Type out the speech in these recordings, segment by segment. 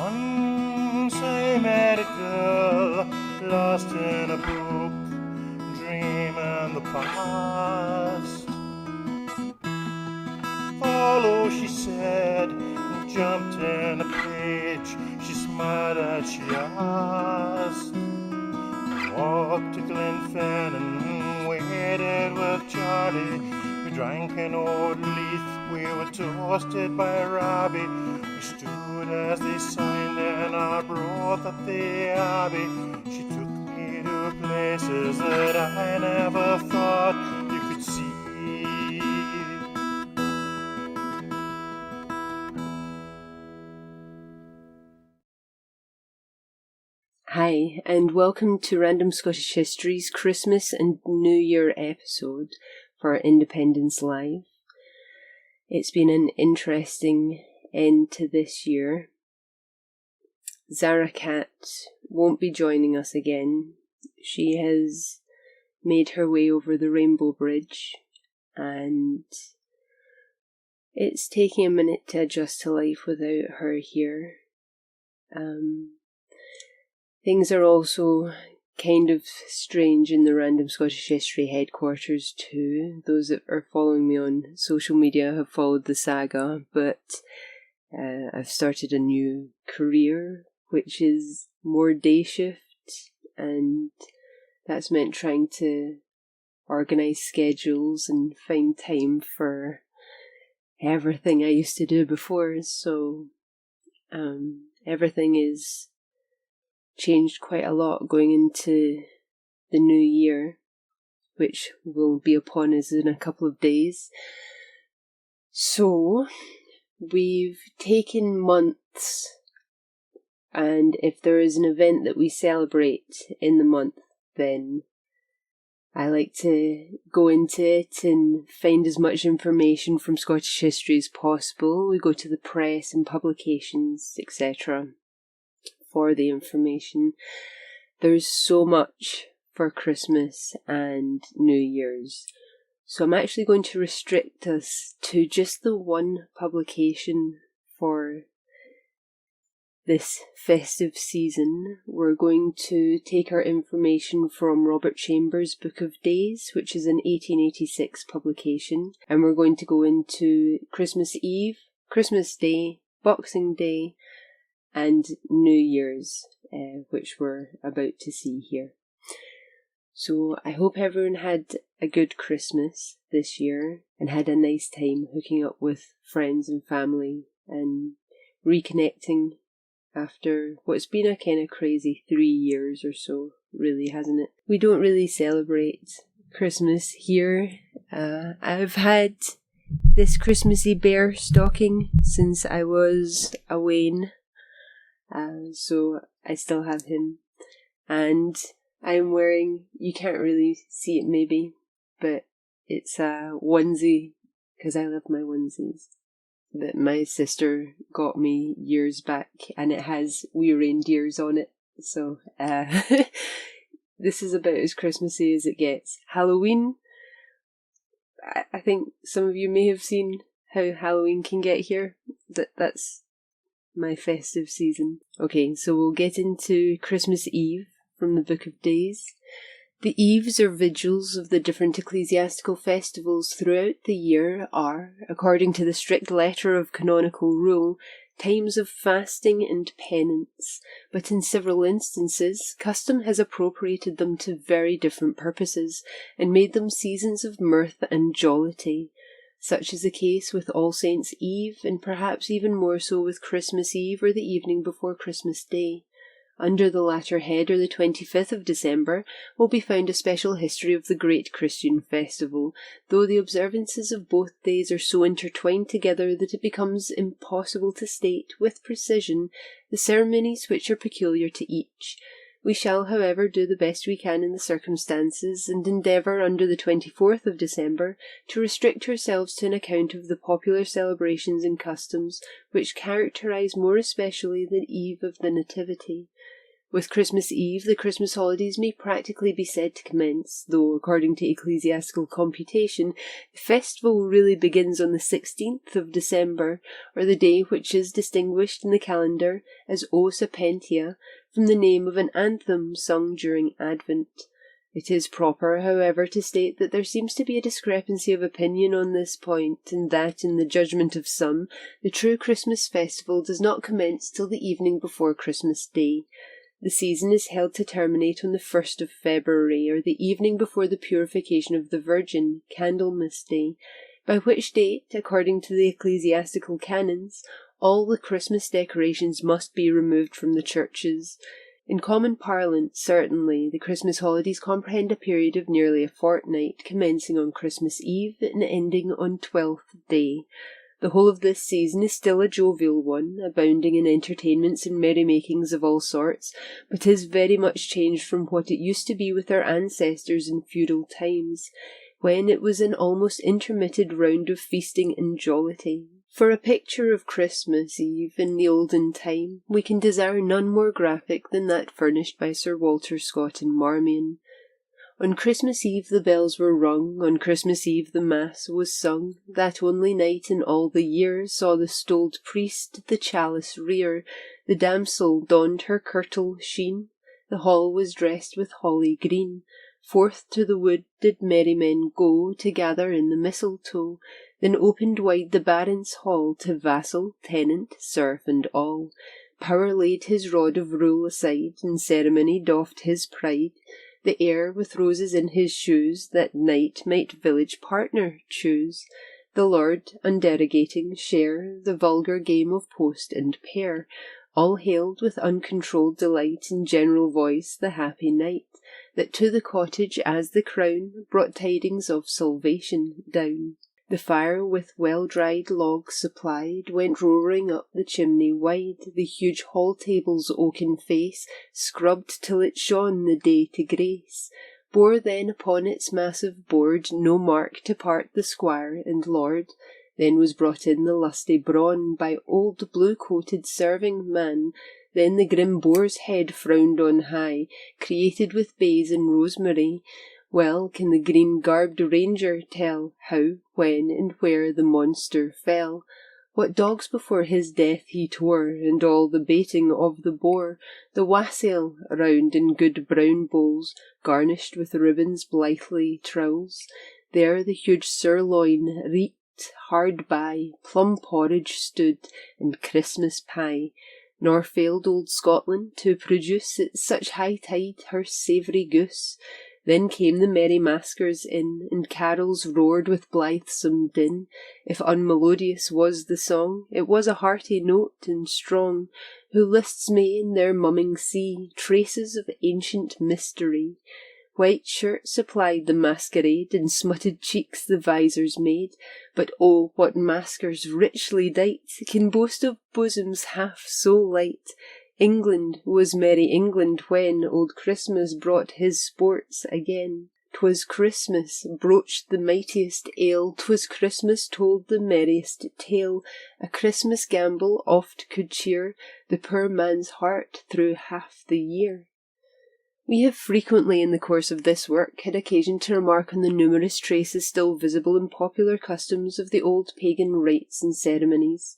Once I met a girl lost in a book, dreaming the past. Follow, she said, and jumped in a page. She smiled and she asked. Walked to Glenfinnan, waited with Charlie. We drank an old leaf, we were toasted by Robbie. We stood as they signed in our broth at the Abbey. She took me to places that I never thought you could see. Hi, and welcome to Random Scottish History's Christmas and New Year episode for Independence Live. It's been an interesting end to this year. Zara Cat won't be joining us again. She has made her way over the Rainbow Bridge, and it's taking a minute to adjust to life without her here. Things are also kind of strange in the Random Scottish History headquarters too. Those that are following me on social media have followed the saga, but I've started a new career, which is more day shift, and that's meant trying to organise schedules and find time for everything I used to do before. So everything is changed quite a lot going into the new year, which will be upon us in a couple of days. So we've taken months, and if there is an event that we celebrate in the month, then I like to go into it and find as much information from Scottish history as possible. We go to the press and publications, etc. for the information. There's so much for Christmas and New Year's, so I'm actually going to restrict us to just the one publication for this festive season. We're going to take our information from Robert Chambers' Book of Days, which is an 1886 publication, and we're going to go into Christmas Eve, Christmas Day, Boxing Day, and New Year's, which we're about to see here. So I hope everyone had a good Christmas this year and had a nice time hooking up with friends and family and reconnecting after what's been a kind of crazy 3 years or so, really, hasn't it? We don't really celebrate Christmas here. I've had this Christmassy bear stocking since I was a Wayne. So I still have him, and I'm wearing, you can't really see it maybe, but it's a onesie, because I love my onesies, that my sister got me years back, and it has wee reindeers on it, so this is about as Christmassy as it gets. Halloween, I think some of you may have seen how Halloween can get here. That's my festive season. Okay, so we'll get into Christmas Eve from the Book of Days. The eves or vigils of the different ecclesiastical festivals throughout the year are, according to the strict letter of canonical rule, times of fasting and penance, but in several instances, custom has appropriated them to very different purposes, and made them seasons of mirth and jollity. Such is the case with All Saints' Eve, and perhaps even more so with Christmas Eve or the evening before Christmas Day. Under the latter head, or the 25th of December, will be found a special history of the great Christian festival, though the observances of both days are so intertwined together that it becomes impossible to state, with precision, the ceremonies which are peculiar to each. We shall, however, do the best we can in the circumstances, and endeavour, under the 24th of December, to restrict ourselves to an account of the popular celebrations and customs which characterise more especially the Eve of the Nativity. With Christmas Eve, the Christmas holidays may practically be said to commence, though, according to ecclesiastical computation, the festival really begins on the 16th of December, or the day which is distinguished in the calendar as O Sapientia, from the name of an anthem sung during Advent. It is proper, however, to state that there seems to be a discrepancy of opinion on this point, and that, in the judgment of some, the true Christmas festival does not commence till the evening before Christmas Day. The season is held to terminate on the 1st of February, or the evening before the purification of the Virgin, Candlemas Day, by which date, according to the ecclesiastical canons, all the Christmas decorations must be removed from the churches. In common parlance, certainly, the Christmas holidays comprehend a period of nearly a fortnight, commencing on Christmas Eve and ending on Twelfth Day. The whole of this season is still a jovial one, abounding in entertainments and merrymakings of all sorts, but is very much changed from what it used to be with our ancestors in feudal times, when it was an almost intermitted round of feasting and jollity. For a picture of Christmas Eve in the olden time, we can desire none more graphic than that furnished by Sir Walter Scott in Marmion. On Christmas Eve the bells were rung, on Christmas Eve the Mass was sung, that only night in all the year saw the stoled priest the chalice rear, the damsel donned her kirtle sheen, the hall was dressed with holly green, forth to the wood did merry men go to gather in the mistletoe, then opened wide the baron's hall to vassal, tenant, serf, and all. Power laid his rod of rule aside, and ceremony doffed his pride, the heir with roses in his shoes that night might village partner choose. The lord, underogating, share the vulgar game of post and pair. All hailed with uncontrolled delight in general voice the happy night, that to the cottage as the crown brought tidings of salvation down. The fire with well-dried logs supplied went roaring up the chimney wide, the huge hall table's oaken face, scrubbed till it shone the day to grace, bore then upon its massive board no mark to part the squire and lord. Then was brought in the lusty brawn by old blue-coated serving man, then the grim boar's head frowned on high, created with bays and rosemary. Well can the green-garbed ranger tell how, when, and where the monster fell, what dogs before his death he tore, and all the baiting of the boar, the wassail round in good brown bowls, garnished with ribbons blithely trowels. There the huge sirloin reeked, hard by, plum porridge stood, and Christmas pie. Nor failed old Scotland to produce at such high tide her savoury goose. Then came the merry maskers in, and carols roared with blithesome din. If unmelodious was the song, it was a hearty note and strong. Who lists may in their mumming see traces of ancient mystery. White shirt supplied the masquerade, and smutted cheeks the visors made. But oh, what maskers richly dight can boast of bosoms half so light? England was merry England when old Christmas brought his sports again. 'Twas Christmas broached the mightiest ale, 'twas Christmas told the merriest tale. A Christmas gambol oft could cheer the poor man's heart through half the year. We have frequently in the course of this work had occasion to remark on the numerous traces still visible in popular customs of the old pagan rites and ceremonies.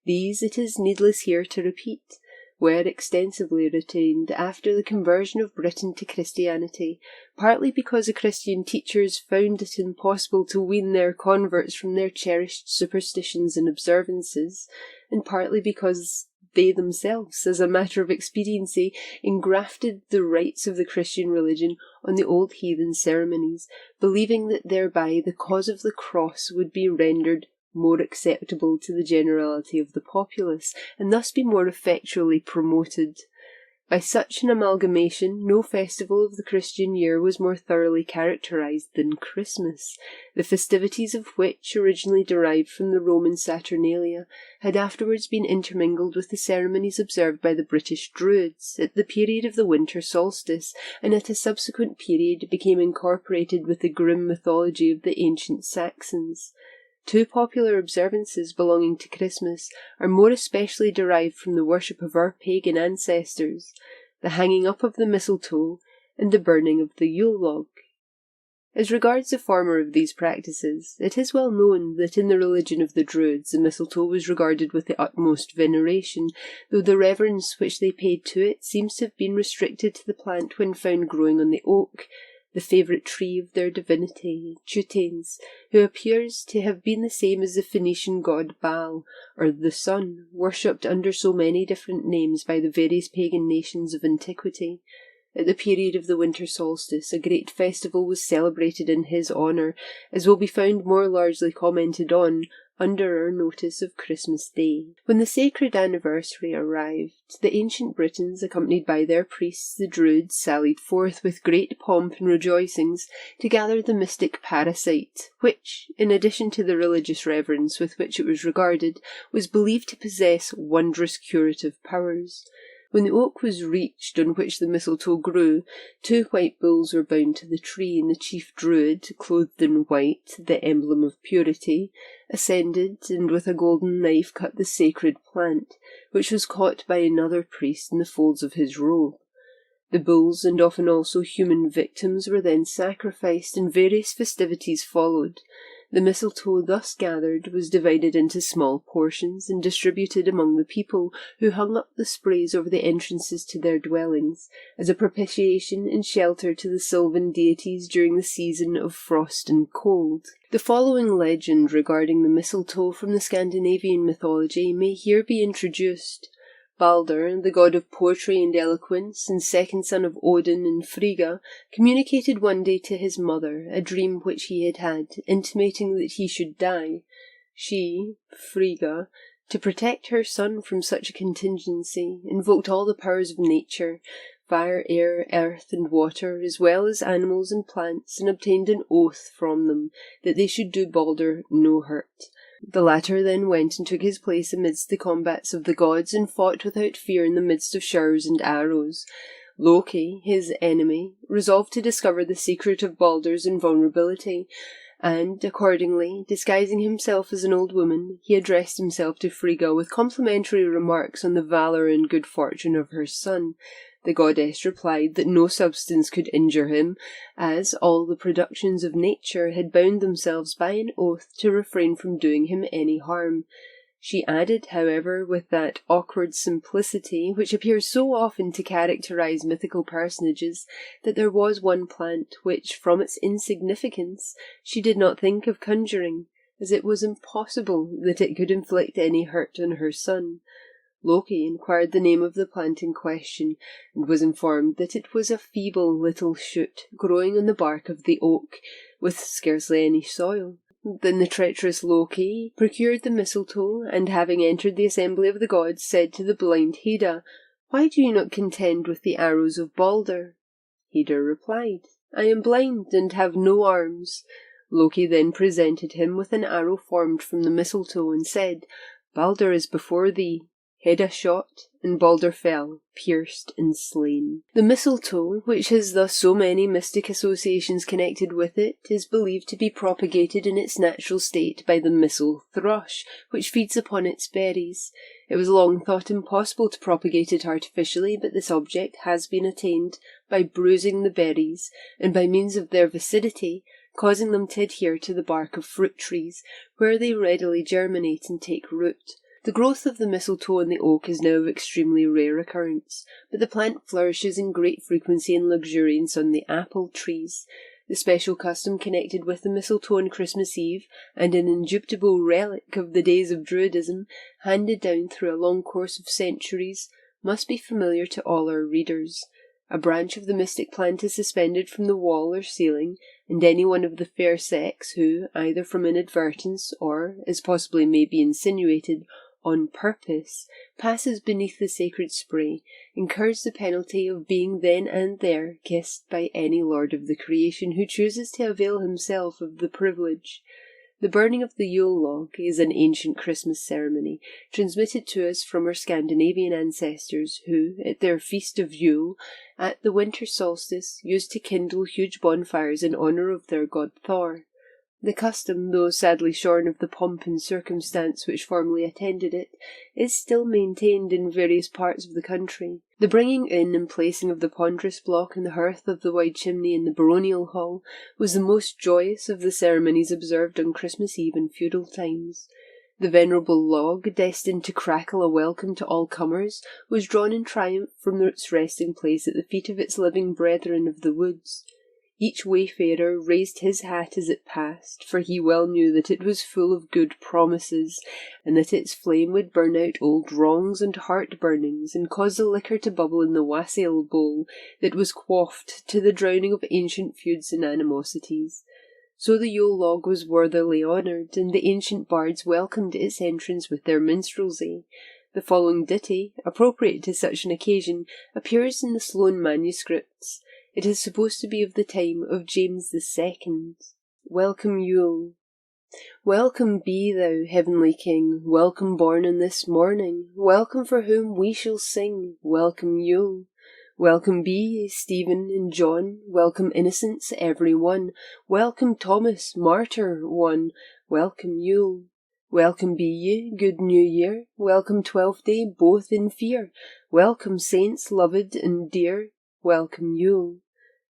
These it is needless here to repeat, were extensively retained after the conversion of Britain to Christianity, partly because the Christian teachers found it impossible to wean their converts from their cherished superstitions and observances, and partly because they themselves, as a matter of expediency, engrafted the rites of the Christian religion on the old heathen ceremonies, believing that thereby the cause of the cross would be rendered more acceptable to the generality of the populace, and thus be more effectually promoted. By such an amalgamation, no festival of the Christian year was more thoroughly characterized than Christmas, the festivities of which, originally derived from the Roman Saturnalia, had afterwards been intermingled with the ceremonies observed by the British Druids at the period of the winter solstice, and at a subsequent period became incorporated with the grim mythology of the ancient Saxons. Two popular observances belonging to Christmas are more especially derived from the worship of our pagan ancestors, the hanging up of the mistletoe, and the burning of the Yule log. As regards the former of these practices, it is well known that in the religion of the Druids the mistletoe was regarded with the utmost veneration, though the reverence which they paid to it seems to have been restricted to the plant when found growing on the oak, the favourite tree of their divinity, Tutanes, who appears to have been the same as the Phoenician god Baal, or the sun, worshipped under so many different names by the various pagan nations of antiquity. At the period of the winter solstice, a great festival was celebrated in his honour, as will be found more largely commented on under our notice of Christmas Day. When the sacred anniversary arrived, the ancient Britons, accompanied by their priests, the Druids, sallied forth with great pomp and rejoicings to gather the mystic parasite, which, in addition to the religious reverence with which it was regarded, was believed to possess wondrous curative powers. When the oak was reached on which the mistletoe grew, 2 white bulls were bound to the tree, and the chief druid, clothed in white, the emblem of purity, ascended, and with a golden knife cut the sacred plant, which was caught by another priest in the folds of his robe. The bulls, and often also human victims, were then sacrificed, and various festivities followed. The mistletoe thus gathered was divided into small portions and distributed among the people, who hung up the sprays over the entrances to their dwellings, as a propitiation and shelter to the sylvan deities during the season of frost and cold. The following legend regarding the mistletoe from the Scandinavian mythology may here be introduced. Balder, the god of poetry and eloquence, and second son of Odin and Frigga, communicated one day to his mother a dream which he had had, intimating that he should die. She, Frigga, to protect her son from such a contingency, invoked all the powers of nature, fire, air, earth, and water, as well as animals and plants, and obtained an oath from them that they should do Balder no hurt. The latter then went and took his place amidst the combats of the gods, and fought without fear in the midst of showers and arrows. Loki, his enemy, resolved to discover the secret of Balder's invulnerability, and, accordingly, disguising himself as an old woman, he addressed himself to Frigga with complimentary remarks on the valour and good fortune of her son. The goddess replied that no substance could injure him, as all the productions of nature had bound themselves by an oath to refrain from doing him any harm. She added, however, with that awkward simplicity which appears so often to characterize mythical personages, that there was one plant which, from its insignificance, she did not think of conjuring, as it was impossible that it could inflict any hurt on her son. Loki inquired the name of the plant in question, and was informed that it was a feeble little shoot growing on the bark of the oak, with scarcely any soil. Then the treacherous Loki procured the mistletoe, and having entered the assembly of the gods, said to the blind Heda, "Why do you not contend with the arrows of Balder?" Heda replied, "I am blind and have no arms." Loki then presented him with an arrow formed from the mistletoe, and said, "Balder is before thee." Heda shot, and Balder fell, pierced and slain. The mistletoe, which has thus so many mystic associations connected with it, is believed to be propagated in its natural state by the mistle thrush, which feeds upon its berries. It was long thought impossible to propagate it artificially, but this object has been attained by bruising the berries, and by means of their viscidity, causing them to adhere to the bark of fruit trees, where they readily germinate and take root. The growth of the mistletoe on the oak is now of extremely rare occurrence, but the plant flourishes in great frequency and luxuriance on the apple trees. The special custom connected with the mistletoe on Christmas Eve, and an indubitable relic of the days of Druidism, handed down through a long course of centuries, must be familiar to all our readers. A branch of the mystic plant is suspended from the wall or ceiling, and any one of the fair sex who, either from inadvertence or, as possibly may be insinuated, on purpose, passes beneath the sacred spray, incurs the penalty of being then and there kissed by any lord of the creation who chooses to avail himself of the privilege. The burning of the Yule log is an ancient Christmas ceremony, transmitted to us from our Scandinavian ancestors, who, at their feast of Yule, at the winter solstice, used to kindle huge bonfires in honour of their god Thor. The custom, though sadly shorn of the pomp and circumstance which formerly attended it, is still maintained in various parts of the country. The bringing in and placing of the ponderous block in the hearth of the wide chimney in the baronial hall was the most joyous of the ceremonies observed on Christmas Eve in feudal times. The venerable log, destined to crackle a welcome to all comers, was drawn in triumph from its resting place at the feet of its living brethren of the woods. Each wayfarer raised his hat as it passed, for he well knew that it was full of good promises, and that its flame would burn out old wrongs and heart-burnings, and cause the liquor to bubble in the wassail bowl that was quaffed to the drowning of ancient feuds and animosities. So the Yule log was worthily honoured, and the ancient bards welcomed its entrance with their minstrelsy. The following ditty, appropriate to such an occasion, appears in the Sloane manuscripts. It is supposed to be of the time of James II. Welcome Yule. Welcome be thou, heavenly King, welcome born on this morning, welcome for whom we shall sing, welcome Yule. Welcome be ye, Stephen and John, welcome innocents every one, welcome Thomas, martyr one, welcome Yule. Welcome be ye, good New Year, welcome 12th day, both in fear, welcome saints loved and dear, welcome Yule.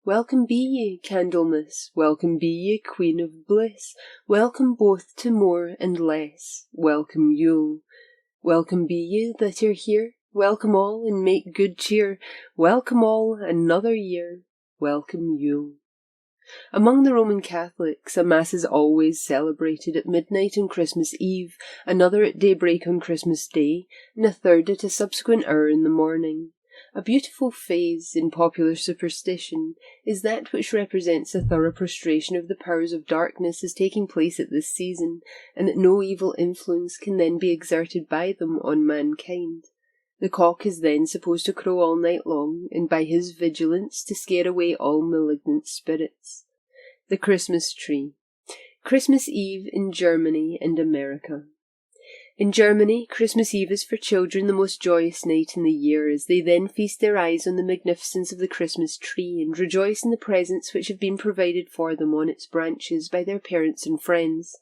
Welcome be ye, Candlemas, welcome be ye, Queen of Bliss, welcome both to more and less, welcome Yule. Welcome be ye that are here, welcome all and make good cheer, welcome all another year, welcome Yule. Among the Roman Catholics, a Mass is always celebrated at midnight on Christmas Eve, another at daybreak on Christmas Day, and a third at a subsequent hour in the morning. A beautiful phase in popular superstition is that which represents a thorough prostration of the powers of darkness as taking place at this season, and that no evil influence can then be exerted by them on mankind. The cock is then supposed to crow all night long, and by his vigilance to scare away all malignant spirits. The Christmas Tree. Christmas Eve in Germany and America. In Germany, Christmas Eve is for children the most joyous night in the year, as they then feast their eyes on the magnificence of the Christmas tree, and rejoice in the presents which have been provided for them on its branches by their parents and friends.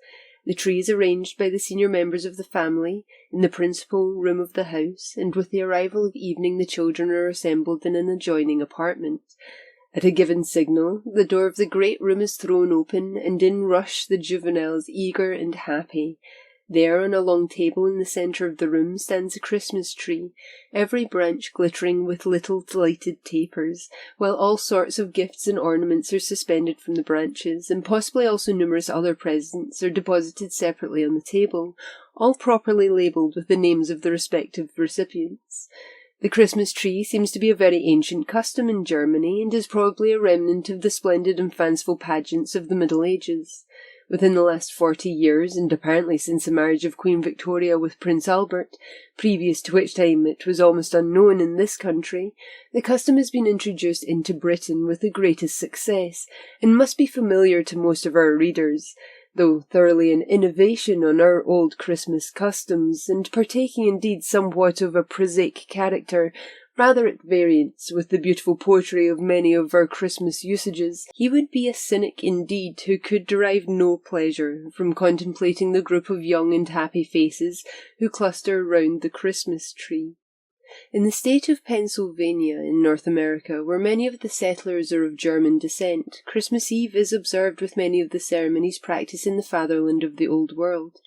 The tree is arranged by the senior members of the family in the principal room of the house, and with the arrival of evening the children are assembled in an adjoining apartment. At a given signal, the door of the great room is thrown open, and in rush the juveniles, eager and happy. There, on a long table in the centre of the room, stands a Christmas tree, every branch glittering with little lighted tapers, while all sorts of gifts and ornaments are suspended from the branches, and possibly also numerous other presents are deposited separately on the table, all properly labelled with the names of the respective recipients. The Christmas tree seems to be a very ancient custom in Germany, and is probably a remnant of the splendid and fanciful pageants of the Middle Ages. Within the last 40 years, and apparently since the marriage of Queen Victoria with Prince Albert, previous to which time it was almost unknown in this country, the custom has been introduced into Britain with the greatest success, and must be familiar to most of our readers, though thoroughly an innovation on our old Christmas customs, and partaking indeed somewhat of a prosaic character, rather at variance with the beautiful poetry of many of our Christmas usages. He would be a cynic indeed who could derive no pleasure from contemplating the group of young and happy faces who cluster round the Christmas tree. In the state of Pennsylvania, in North America, where many of the settlers are of German descent, Christmas Eve is observed with many of the ceremonies practised in the fatherland of the Old World.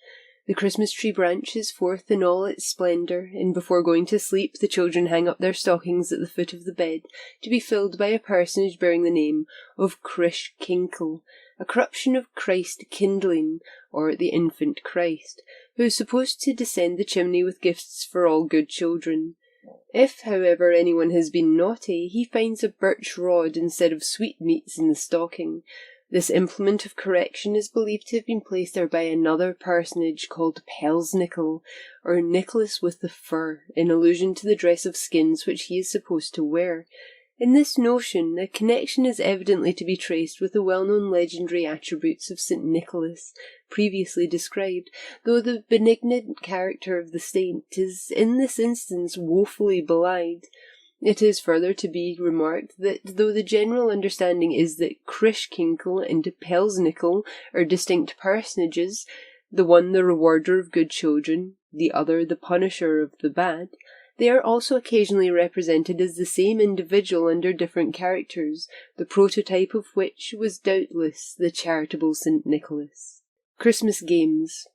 The Christmas tree branches forth in all its splendour, and before going to sleep the children hang up their stockings at the foot of the bed, to be filled by a personage bearing the name of Krish Kinkle, a corruption of Christ Kindling, or the infant Christ, who is supposed to descend the chimney with gifts for all good children. If, however, anyone has been naughty, he finds a birch rod instead of sweetmeats in the stocking. This implement of correction is believed to have been placed there by another personage called Pelsnickel, or Nicholas with the Fur, in allusion to the dress of skins which he is supposed to wear. In this notion, a connection is evidently to be traced with the well-known legendary attributes of St. Nicholas, previously described, though the benignant character of the saint is in this instance woefully belied. It is further to be remarked that though the general understanding is that Crishkinkle and Pelsnickel are distinct personages, the one the rewarder of good children, the other the punisher of the bad, they are also occasionally represented as the same individual under different characters, the prototype of which was doubtless the charitable St. Nicholas. Christmas games.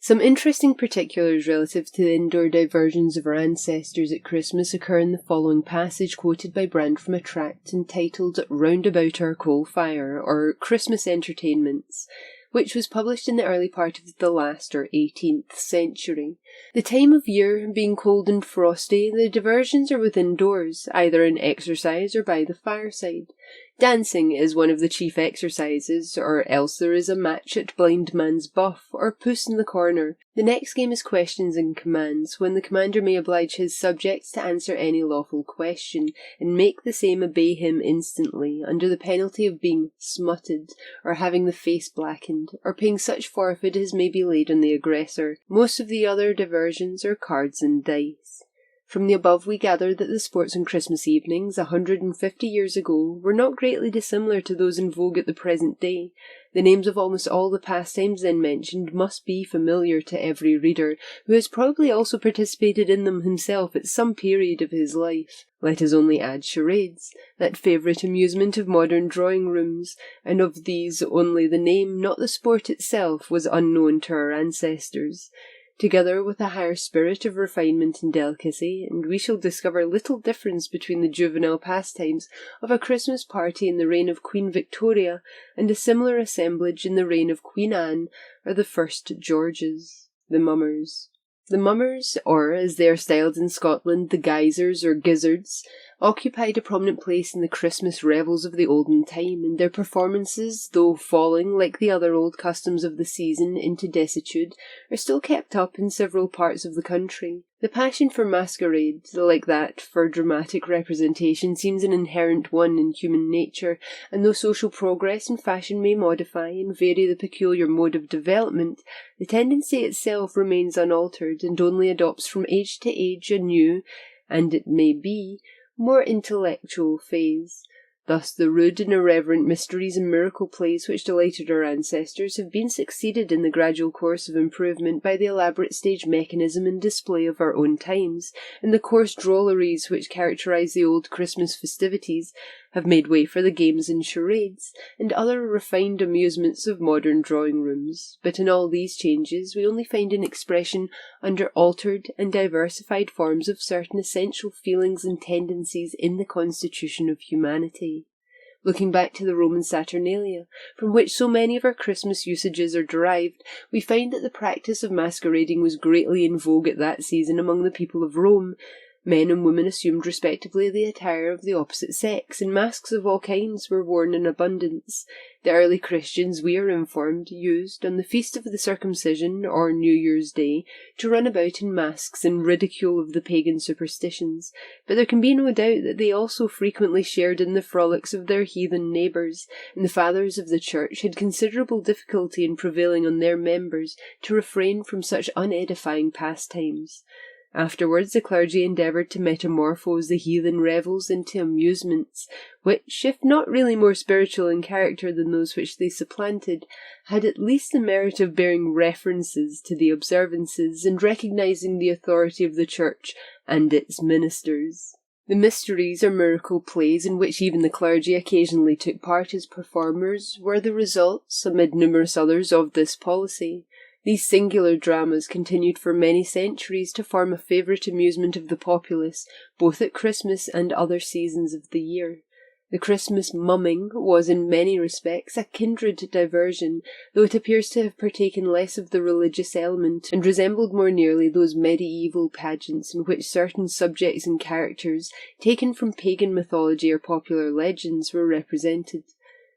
Some interesting particulars relative to the indoor diversions of our ancestors at Christmas occur in the following passage quoted by Brand from a tract entitled Round About Our Coal Fire, or Christmas Entertainments, which was published in the early part of the last or 18th century. The time of year being cold and frosty, the diversions are within doors, either in exercise or by the fireside. Dancing is one of the chief exercises, or else there is a match at blind man's buff, or puss in the corner. The next game is questions and commands, when the commander may oblige his subjects to answer any lawful question, and make the same obey him instantly, under the penalty of being smutted, or having the face blackened, or paying such forfeit as may be laid on the aggressor. Most of the other diversions are cards and dice. From the above we gather that the sports on Christmas evenings 150 years ago were not greatly dissimilar to those in vogue at the present day. The names of almost all the pastimes then mentioned must be familiar to every reader, who has probably also participated in them himself at some period of his life. Let us only add charades, that favourite amusement of modern drawing-rooms, and of these only the name, not the sport itself, was unknown to our ancestors. Together with a higher spirit of refinement and delicacy, and we shall discover little difference between the juvenile pastimes of a Christmas party in the reign of Queen Victoria and a similar assemblage in the reign of Queen Anne or the first Georges. The mummers. The mummers, or as they are styled in Scotland, the geysers or gizzards, occupied a prominent place in the Christmas revels of the olden time, and their performances, though falling, like the other old customs of the season, into desuetude, are still kept up in several parts of the country. The passion for masquerade, like that for dramatic representation, seems an inherent one in human nature, and though social progress and fashion may modify and vary the peculiar mode of development, the tendency itself remains unaltered, and only adopts from age to age a new, and it may be, more intellectual phase. Thus the rude and irreverent mysteries and miracle plays which delighted our ancestors have been succeeded in the gradual course of improvement by the elaborate stage mechanism and display of our own times, and the coarse drolleries which characterise the old Christmas festivities have made way for the games and charades, and other refined amusements of modern drawing-rooms. But in all these changes we only find an expression under altered and diversified forms of certain essential feelings and tendencies in the constitution of humanity. Looking back to the Roman Saturnalia, from which so many of our Christmas usages are derived, we find that the practice of masquerading was greatly in vogue at that season among the people of Rome. Men and women assumed respectively the attire of the opposite sex, and masks of all kinds were worn in abundance. The early Christians, we are informed, used, on the feast of the Circumcision, or New Year's Day, to run about in masks in ridicule of the pagan superstitions, but there can be no doubt that they also frequently shared in the frolics of their heathen neighbours, and the fathers of the Church had considerable difficulty in prevailing on their members to refrain from such unedifying pastimes. Afterwards the clergy endeavoured to metamorphose the heathen revels into amusements, which, if not really more spiritual in character than those which they supplanted, had at least the merit of bearing references to the observances and recognising the authority of the Church and its ministers. The mysteries or miracle plays, in which even the clergy occasionally took part as performers, were the results, amid numerous others, of this policy. These singular dramas continued for many centuries to form a favourite amusement of the populace, both at Christmas and other seasons of the year. The Christmas mumming was in many respects a kindred diversion, though it appears to have partaken less of the religious element, and resembled more nearly those medieval pageants in which certain subjects and characters, taken from pagan mythology or popular legends, were represented.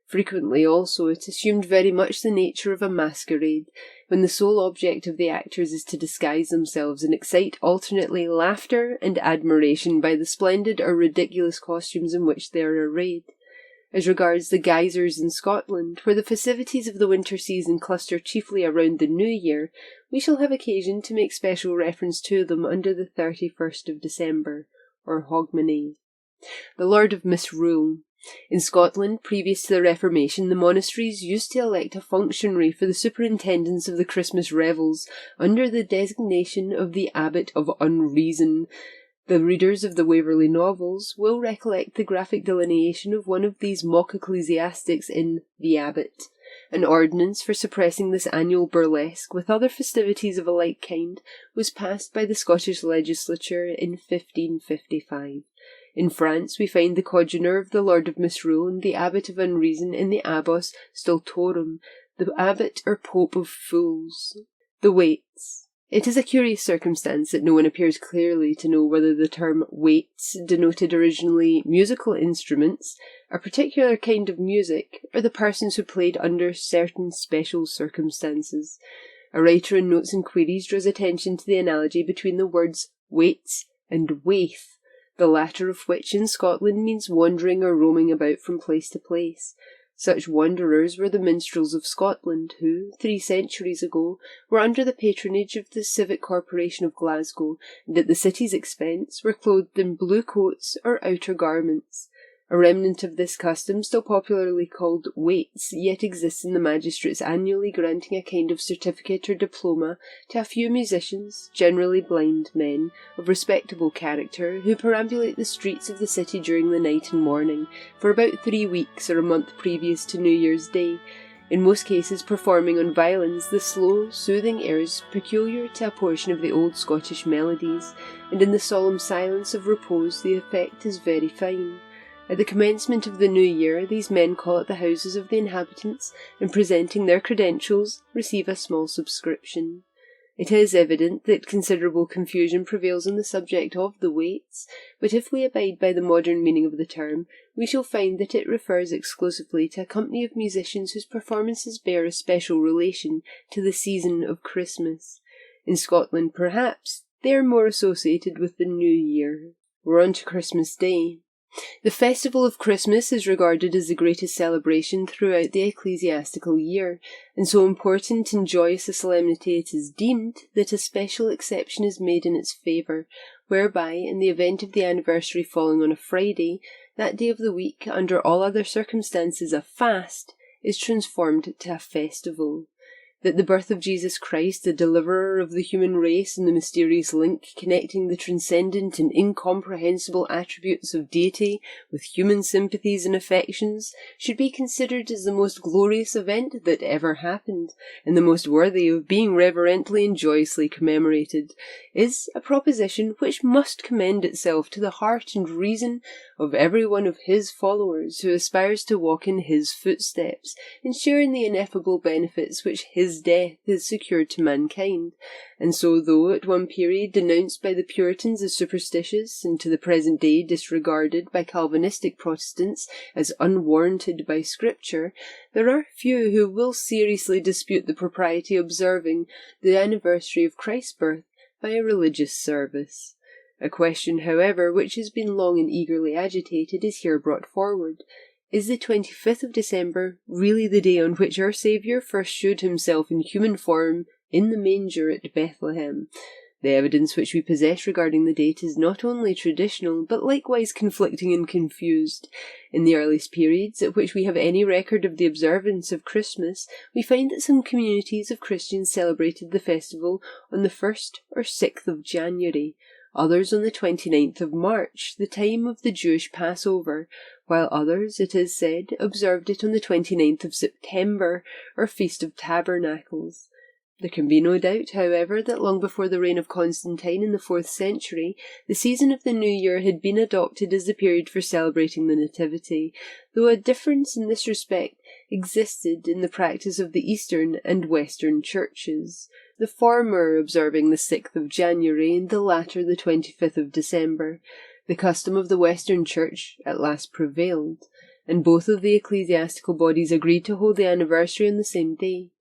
Frequently also it assumed very much the nature of a masquerade, when the sole object of the actors is to disguise themselves and excite alternately laughter and admiration by the splendid or ridiculous costumes in which they are arrayed. As regards the geysers in Scotland, where the festivities of the winter season cluster chiefly around the New Year, we shall have occasion to make special reference to them under the 31st of December, or Hogmanay. The Lord of Misrule. In Scotland, previous to the Reformation, the monasteries used to elect a functionary for the superintendence of the Christmas revels, under the designation of the Abbot of Unreason. The readers of the Waverley novels will recollect the graphic delineation of one of these mock ecclesiastics in The Abbot. An ordinance for suppressing this annual burlesque, with other festivities of a like kind, was passed by the Scottish legislature in 1555. In France, we find the congener of the Lord of Misrule and the Abbot of Unreason in the Abbos Stultorum, the Abbot or Pope of Fools. The Waits. It is a curious circumstance that no one appears clearly to know whether the term waits denoted originally musical instruments, a particular kind of music, or the persons who played under certain special circumstances. A writer in Notes and Queries draws attention to the analogy between the words waits and waith, the latter of which in Scotland means wandering or roaming about from place to place. Such wanderers were the minstrels of Scotland, who, 3 centuries ago, were under the patronage of the Civic Corporation of Glasgow, and at the city's expense were clothed in blue coats or outer garments. A remnant of this custom, still popularly called waits, yet exists in the magistrates annually granting a kind of certificate or diploma to a few musicians, generally blind men, of respectable character, who perambulate the streets of the city during the night and morning, for about 3 weeks or a month previous to New Year's Day, in most cases performing on violins the slow, soothing airs peculiar to a portion of the old Scottish melodies, and in the solemn silence of repose the effect is very fine. At the commencement of the new year, these men call at the houses of the inhabitants, and presenting their credentials, receive a small subscription. It is evident that considerable confusion prevails on the subject of the waits, but if we abide by the modern meaning of the term, we shall find that it refers exclusively to a company of musicians whose performances bear a special relation to the season of Christmas. In Scotland, perhaps, they are more associated with the New Year. We're on to Christmas Day. The festival of Christmas is regarded as the greatest celebration throughout the ecclesiastical year, and so important and joyous a solemnity it is deemed that a special exception is made in its favour, whereby, in the event of the anniversary falling on a Friday, that day of the week, under all other circumstances a fast, is transformed to a festival. That the birth of Jesus Christ, the deliverer of the human race and the mysterious link connecting the transcendent and incomprehensible attributes of deity with human sympathies and affections, should be considered as the most glorious event that ever happened, and the most worthy of being reverently and joyously commemorated, is a proposition which must commend itself to the heart and reason of every one of his followers who aspires to walk in his footsteps, and share in the ineffable benefits which his death has secured to mankind. And so, though at one period denounced by the Puritans as superstitious, and to the present day disregarded by Calvinistic Protestants as unwarranted by Scripture, there are few who will seriously dispute the propriety of observing the anniversary of Christ's birth by a religious service. A question, however, which has been long and eagerly agitated, is here brought forward. Is the 25th of December really the day on which our Saviour first showed himself in human form in the manger at Bethlehem? The evidence which we possess regarding the date is not only traditional, but likewise conflicting and confused. In the earliest periods at which we have any record of the observance of Christmas, we find that some communities of Christians celebrated the festival on the 1st or 6th of January, others on the 29th of March, the time of the Jewish Passover, while others, it is said, observed it on the 29th of September, or Feast of Tabernacles. There can be no doubt, however, that long before the reign of Constantine in the 4th century, the season of the New Year had been adopted as the period for celebrating the Nativity, though a difference in this respect existed in the practice of the Eastern and Western churches, the former observing the 6th of January and the latter the 25th of December. The custom of the Western Church at last prevailed, and both of the ecclesiastical bodies agreed to hold the anniversary on the same day.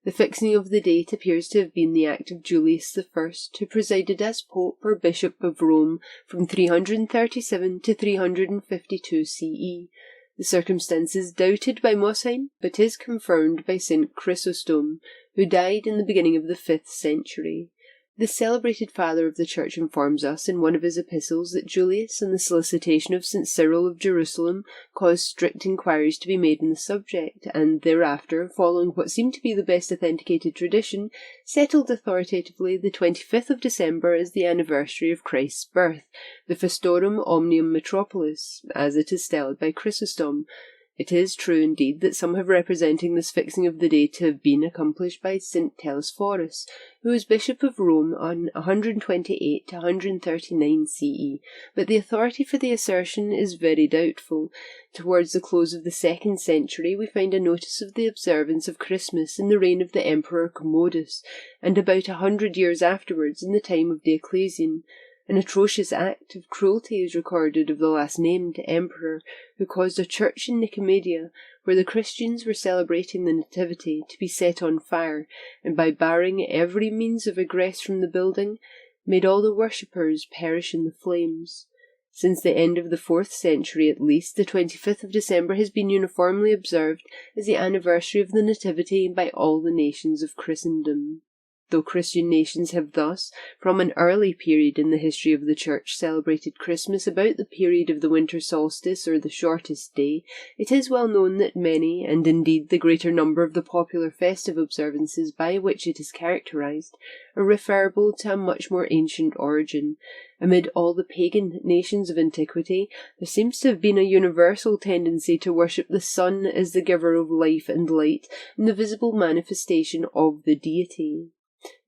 The fixing of the date appears to have been the act of Julius I, who presided as Pope or Bishop of Rome from 337 to 352 CE. The circumstance is doubted by Mosheim, but is confirmed by St. Chrysostom, who died in the beginning of the 5th century. The celebrated father of the Church informs us in one of his epistles that Julius, on the solicitation of St. Cyril of Jerusalem, caused strict inquiries to be made on the subject, and thereafter, following what seemed to be the best authenticated tradition, settled authoritatively the 25th of December as the anniversary of Christ's birth, the Festorum Omnium Metropolis, as it is styled by Chrysostom. It is true, indeed, that some have representing this fixing of the day to have been accomplished by St. Telesphorus, who was Bishop of Rome on 128 to 139 CE, but the authority for the assertion is very doubtful. Towards the close of the 2nd century we find a notice of the observance of Christmas in the reign of the Emperor Commodus, and about 100 years afterwards in the time of Diocletian. An atrocious act of cruelty is recorded of the last-named emperor, who caused a church in Nicomedia, where the Christians were celebrating the Nativity, to be set on fire, and by barring every means of egress from the building, made all the worshippers perish in the flames. Since the end of the 4th century at least, the 25th of December has been uniformly observed as the anniversary of the Nativity by all the nations of Christendom. Though Christian nations have thus, from an early period in the history of the Church, celebrated Christmas about the period of the winter solstice or the shortest day, it is well known that many, and indeed the greater number of the popular festive observances by which it is characterized, are referable to a much more ancient origin. Amid all the pagan nations of antiquity, there seems to have been a universal tendency to worship the sun as the giver of life and light, and the visible manifestation of the deity.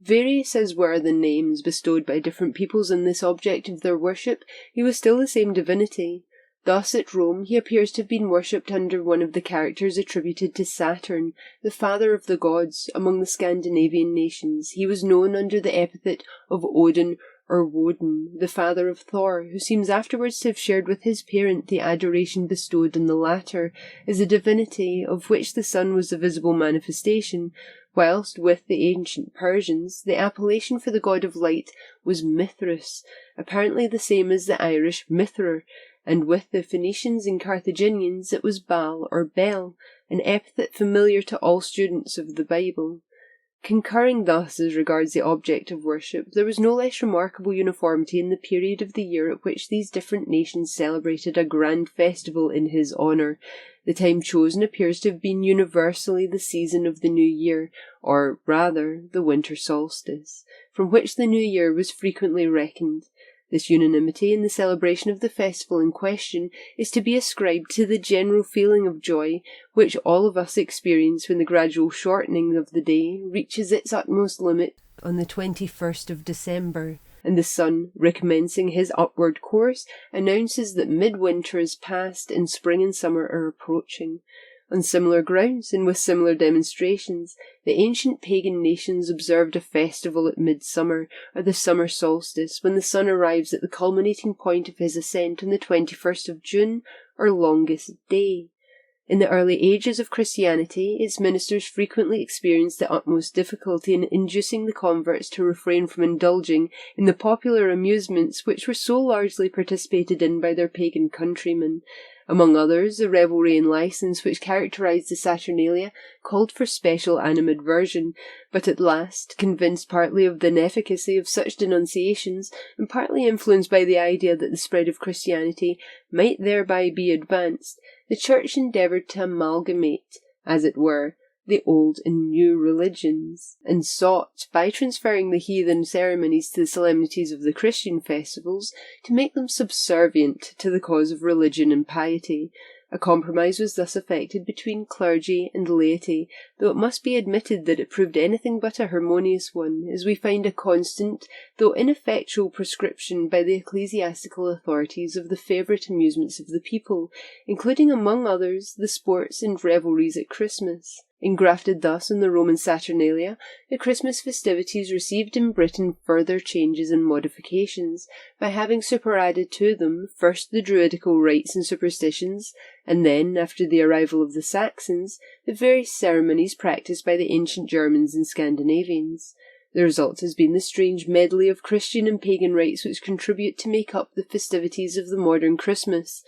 Various as were the names bestowed by different peoples on this object of their worship, he was still the same divinity. Thus at Rome he appears to have been worshipped under one of the characters attributed to Saturn, the father of the gods. Among the Scandinavian nations he was known under the epithet of Odin or Woden, the father of Thor, who seems afterwards to have shared with his parent the adoration bestowed on the latter as a divinity of which the sun was the visible manifestation, whilst with the ancient Persians the appellation for the god of light was Mithras, apparently the same as the Irish Mithra, and with the Phoenicians and Carthaginians it was Baal or Bel, an epithet familiar to all students of the Bible. Concurring thus as regards the object of worship, there was no less remarkable uniformity in the period of the year at which these different nations celebrated a grand festival in his honour. The time chosen appears to have been universally the season of the new year, or rather the winter solstice, from which the new year was frequently reckoned. This unanimity in the celebration of the festival in question is to be ascribed to the general feeling of joy which all of us experience when the gradual shortening of the day reaches its utmost limit on the 21st of December, and the sun, recommencing his upward course, announces that midwinter is past and spring and summer are approaching. On similar grounds, and with similar demonstrations, the ancient pagan nations observed a festival at midsummer, or the summer solstice, when the sun arrives at the culminating point of his ascent on the 21st of June, or longest day. In the early ages of Christianity, its ministers frequently experienced the utmost difficulty in inducing the converts to refrain from indulging in the popular amusements which were so largely participated in by their pagan countrymen. Among others, the revelry and licence which characterized the Saturnalia called for special animadversion, but at last, convinced partly of the inefficacy of such denunciations, and partly influenced by the idea that the spread of Christianity might thereby be advanced, the Church endeavoured to amalgamate, as it were, the old and new religions, and sought, by transferring the heathen ceremonies to the solemnities of the Christian festivals, to make them subservient to the cause of religion and piety. A compromise was thus effected between clergy and laity, though it must be admitted that it proved anything but a harmonious one, as we find a constant, though ineffectual prescription by the ecclesiastical authorities of the favourite amusements of the people, including among others the sports and revelries at Christmas. Engrafted thus on the Roman Saturnalia, the Christmas festivities received in Britain further changes and modifications, by having superadded to them first the druidical rites and superstitions, and then, after the arrival of the Saxons, the various ceremonies practised by the ancient Germans and Scandinavians. The result has been the strange medley of Christian and pagan rites which contribute to make up the festivities of the modern Christmas.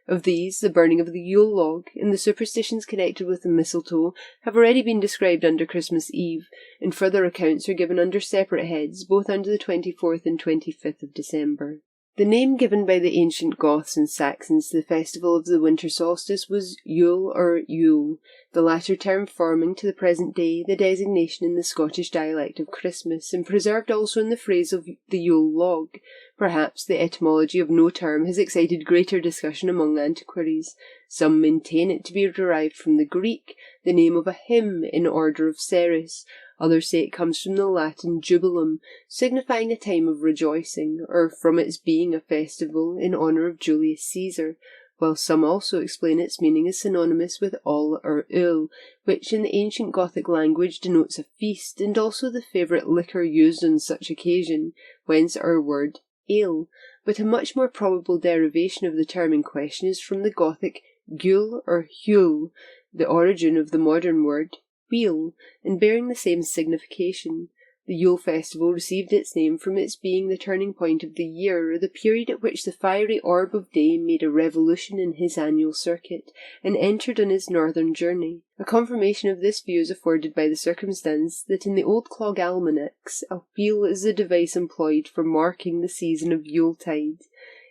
Of these, the burning of the Yule log and the superstitions connected with the mistletoe have already been described under Christmas Eve, and further accounts are given under separate heads, both under the 24th and 25th of December. The name given by the ancient Goths and Saxons to the festival of the winter solstice was Yule or Yule, the latter term forming to the present day the designation in the Scottish dialect of Christmas, and preserved also in the phrase of the Yule log. Perhaps the etymology of no term has excited greater discussion among antiquaries. Some maintain it to be derived from the Greek, the name of a hymn in order of Ceres. Others say it comes from the Latin jubilum, signifying a time of rejoicing, or from its being a festival in honour of Julius Caesar, while some also explain its meaning as synonymous with all or ul, which in the ancient Gothic language denotes a feast, and also the favourite liquor used on such occasion, whence our word ale. But a much more probable derivation of the term in question is from the Gothic gul or hule, the origin of the modern word wheel, and bearing the same signification. The Yule festival received its name from its being the turning point of the year, or the period at which the fiery orb of day made a revolution in his annual circuit, and entered on his northern journey. A confirmation of this view is afforded by the circumstance that in the old clog almanacs a wheel is the device employed for marking the season of Yuletide.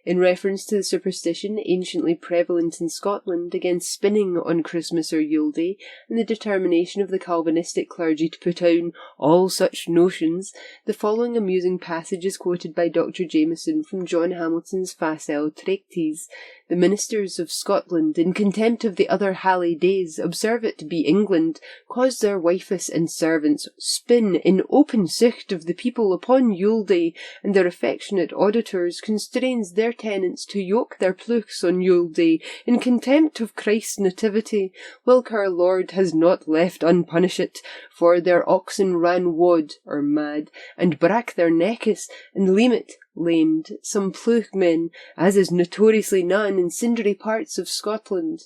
In reference to the superstition anciently prevalent in Scotland against spinning on Christmas or Yule Day, and the determination of the Calvinistic clergy to put down all such notions, the following amusing passage is quoted by Dr. Jameson from John Hamilton's Facile Treatise. The ministers of Scotland, in contempt of the other hally days, observe it to be England, cause their wifes and servants spin in open sight of the people upon Yule Day, and their affectionate auditors constrains their tenants to yoke their pleuchs on Yule Day, in contempt of Christ's nativity, whilk our Lord has not left unpunished, for their oxen ran wod, or mad, and brak their neckes, and lemet, lamed, some ploughmen, as is notoriously known in sundry parts of Scotland.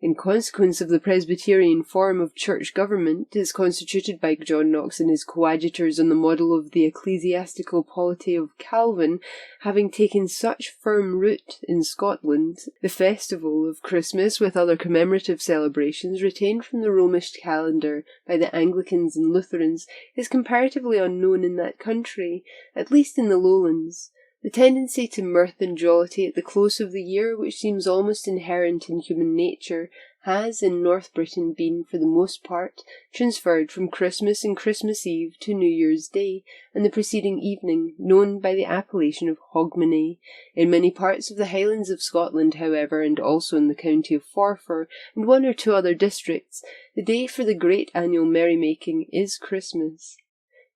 In consequence of the Presbyterian form of church government, as constituted by John Knox and his coadjutors on the model of the ecclesiastical polity of Calvin, having taken such firm root in Scotland, the festival of Christmas, with other commemorative celebrations retained from the Romish calendar by the Anglicans and Lutherans, is comparatively unknown in that country, at least in the Lowlands. The tendency to mirth and jollity at the close of the year, which seems almost inherent in human nature, has in North Britain been, for the most part, transferred from Christmas and Christmas Eve to New Year's Day, and the preceding evening, known by the appellation of Hogmanay. In many parts of the Highlands of Scotland, however, and also in the county of Forfar, and one or two other districts, the day for the great annual merrymaking is Christmas.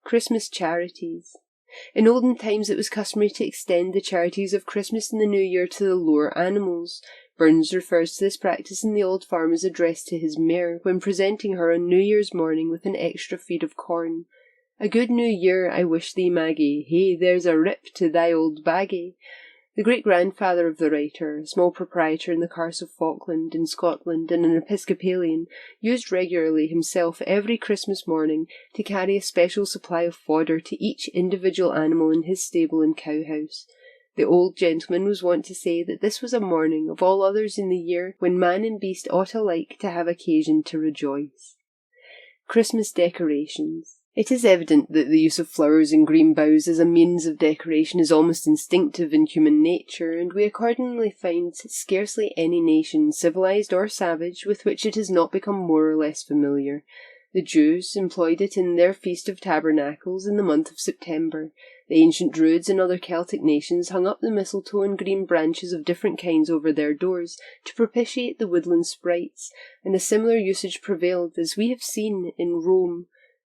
Christmas charities. In olden times it was customary to extend the charities of Christmas and the New Year to the lower animals. Burns refers to this practice in the old farmer's address to his mare, when presenting her on New Year's morning with an extra feed of corn. "A good New Year I wish thee, Maggie, hey, there's a rip to thy old baggie." The great-grandfather of the writer, a small proprietor in the Carse of Falkland in Scotland and an Episcopalian, used regularly himself every Christmas morning to carry a special supply of fodder to each individual animal in his stable and cow-house. The old gentleman was wont to say that this was a morning, of all others in the year, when man and beast ought alike to have occasion to rejoice. Christmas decorations. It is evident that the use of flowers and green boughs as a means of decoration is almost instinctive in human nature, and we accordingly find scarcely any nation, civilized or savage, with which it has not become more or less familiar. The Jews employed it in their Feast of Tabernacles in the month of September. The ancient Druids and other Celtic nations hung up the mistletoe and green branches of different kinds over their doors to propitiate the woodland sprites, and a similar usage prevailed, as we have seen, in Rome.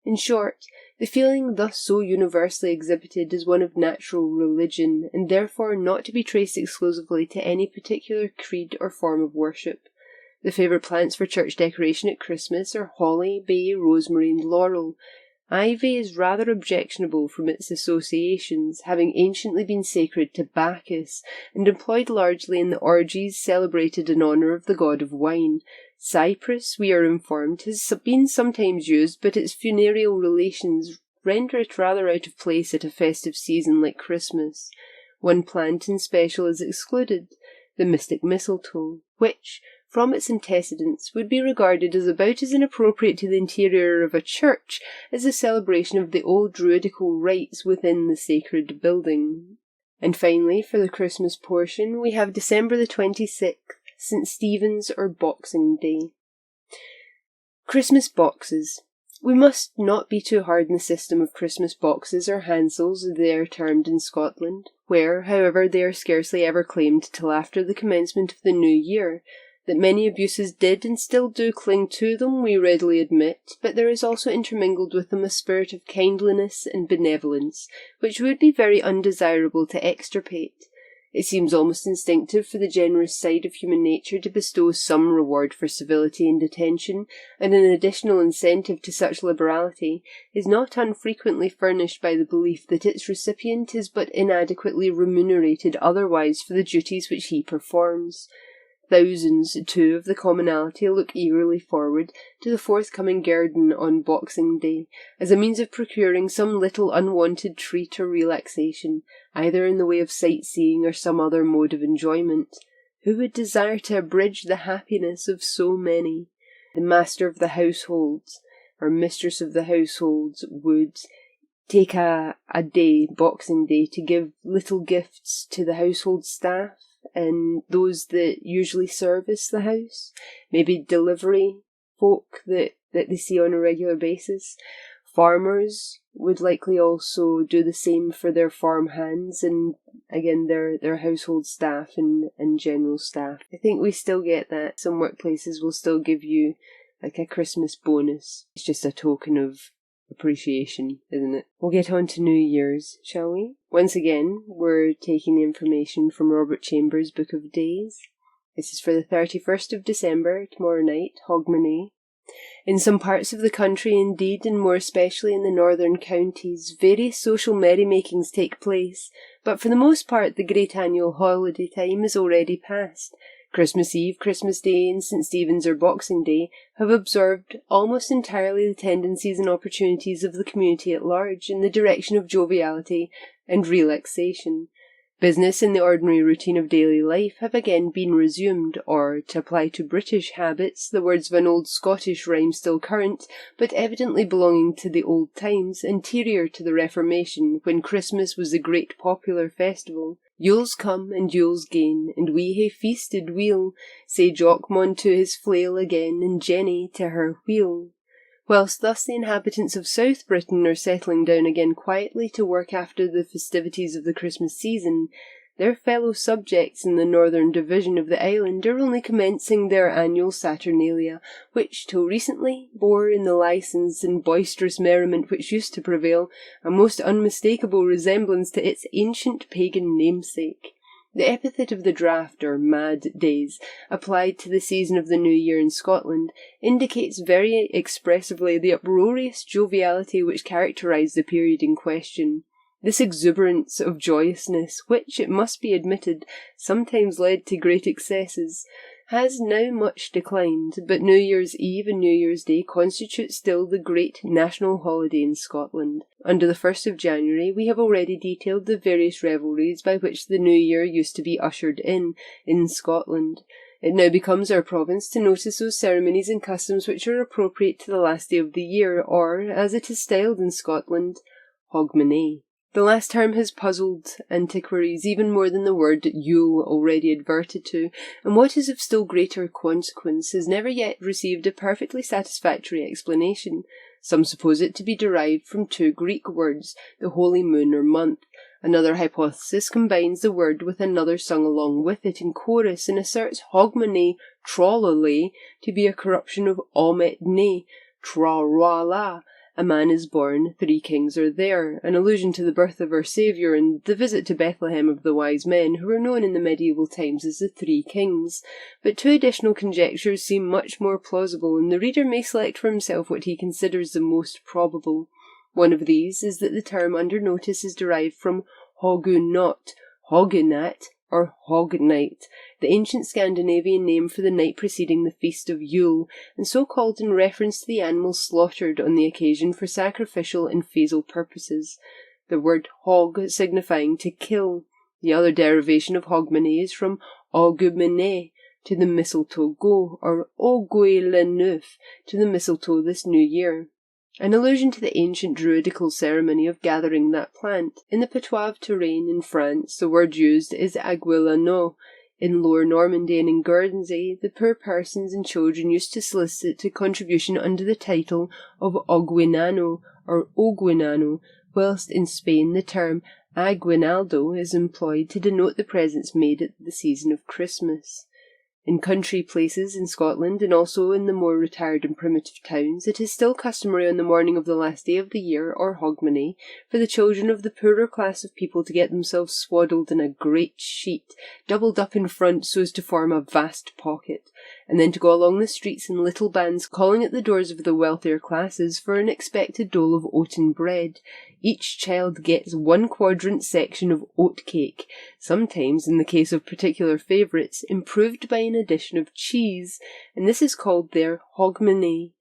In short, the feeling thus so universally exhibited is one of natural religion, and therefore not to be traced exclusively to any particular creed or form of worship. The favourite plants for church decoration at Christmas are holly, bay, rosemary, and laurel. Ivy is rather objectionable from its associations, having anciently been sacred to Bacchus, and employed largely in the orgies celebrated in honour of the god of wine. Cypress, we are informed, has been sometimes used, but its funereal relations render it rather out of place at a festive season like Christmas. One plant in special is excluded, the mystic mistletoe, which, from its antecedents, would be regarded as about as inappropriate to the interior of a church as the celebration of the old druidical rites within the sacred building. And finally, for the Christmas portion, we have December the 26th, St. Stephen's or Boxing Day. Christmas boxes. We must not be too hard in the system of Christmas boxes, or hansels as they are termed in Scotland, where, however, they are scarcely ever claimed till after the commencement of the new year. That many abuses did and still do cling to them, we readily admit, but there is also intermingled with them a spirit of kindliness and benevolence, which would be very undesirable to extirpate. It seems almost instinctive for the generous side of human nature to bestow some reward for civility and attention, and an additional incentive to such liberality is not unfrequently furnished by the belief that its recipient is but inadequately remunerated otherwise for the duties which he performs. Thousands, too, of the commonalty look eagerly forward to the forthcoming guerdon on Boxing Day, as a means of procuring some little unwanted treat or relaxation, either in the way of sightseeing or some other mode of enjoyment. Who would desire to abridge the happiness of so many? The master of the household, or mistress of the household, would take a day, Boxing Day, to give little gifts to the household staff, and those that usually service the house, maybe delivery folk that they see on a regular basis. Farmers would likely also do the same for their farm hands, and again their household staff and general staff. I think we still get that. Some workplaces will still give you like a Christmas bonus. It's just a token of appreciation, isn't it? We'll get on to New Year's, shall we? Once again, we're taking the information from Robert Chambers' Book of Days. This is for the 31st of December, tomorrow night, Hogmanay. In some parts of the country, indeed, and more especially in the northern counties, various social merrymakings take place, but for the most part the great annual holiday time is already past. Christmas Eve, Christmas Day, and St. Stephen's or Boxing Day have absorbed almost entirely the tendencies and opportunities of the community at large in the direction of joviality and relaxation. Business in the ordinary routine of daily life have again been resumed, or, to apply to British habits, the words of an old Scottish rhyme still current, but evidently belonging to the old times, anterior to the Reformation, when Christmas was the great popular festival. Yule's come and Yule's gane, and we hae feasted weel, say Jock maun to his flail again, and Jenny to her wheel. Whilst thus the inhabitants of South Britain are settling down again quietly to work after the festivities of the Christmas season, their fellow subjects in the northern division of the island are only commencing their annual Saturnalia, which, till recently, bore in the licence and boisterous merriment which used to prevail, a most unmistakable resemblance to its ancient pagan namesake. The epithet of the draft, or mad days, applied to the season of the New Year in Scotland, indicates very expressively the uproarious joviality which characterised the period in question. This exuberance of joyousness, which, it must be admitted, sometimes led to great excesses, has now much declined, but New Year's Eve and New Year's Day constitute still the great national holiday in Scotland. Under the 1st of January we have already detailed the various revelries by which the New Year used to be ushered in Scotland. It now becomes our province to notice those ceremonies and customs which are appropriate to the last day of the year, or, as it is styled in Scotland, Hogmanay. The last term has puzzled antiquaries even more than the word Yule already adverted to, and what is of still greater consequence has never yet received a perfectly satisfactory explanation. Some suppose it to be derived from two Greek words, the holy moon or month. Another hypothesis combines the word with another sung along with it in chorus, and asserts Hogmanay Trollalay to be a corruption of Omet Ne, Tra-ra-la. A man is born, 3 kings are there, an allusion to the birth of our Saviour and the visit to Bethlehem of the wise men, who were known in the medieval times as the 3 kings. But 2 additional conjectures seem much more plausible, and the reader may select for himself what he considers the most probable. One of these is that the term under notice is derived from Hogunot, Hogunat, or Hognight, the ancient Scandinavian name for the night preceding the feast of Yule, and so called in reference to the animals slaughtered on the occasion for sacrificial and phasal purposes, the word hog signifying to kill. The other derivation of Hogmanay is from Hogmanay, to the mistletoe go, or Ogwe le Neuf, to the mistletoe this new year, an allusion to the ancient druidical ceremony of gathering that plant. In the patois of Touraine in France, the word used is aguilano. In Lower Normandy and in Guernsey, the poor persons and children used to solicit a contribution under the title of Oguinano or Oguinano, whilst in Spain the term aguinaldo is employed to denote the presents made at the season of Christmas. In country places in Scotland, and also in the more retired and primitive towns, it is still customary on the morning of the last day of the year, or Hogmanay, for the children of the poorer class of people to get themselves swaddled in a great sheet, doubled up in front so as to form a vast pocket, and then to go along the streets in little bands calling at the doors of the wealthier classes for an expected dole of oaten bread. Each child gets 1 quadrant section of oat cake, sometimes, in the case of particular favourites, improved by an addition of cheese, and this is called their Hogmanay.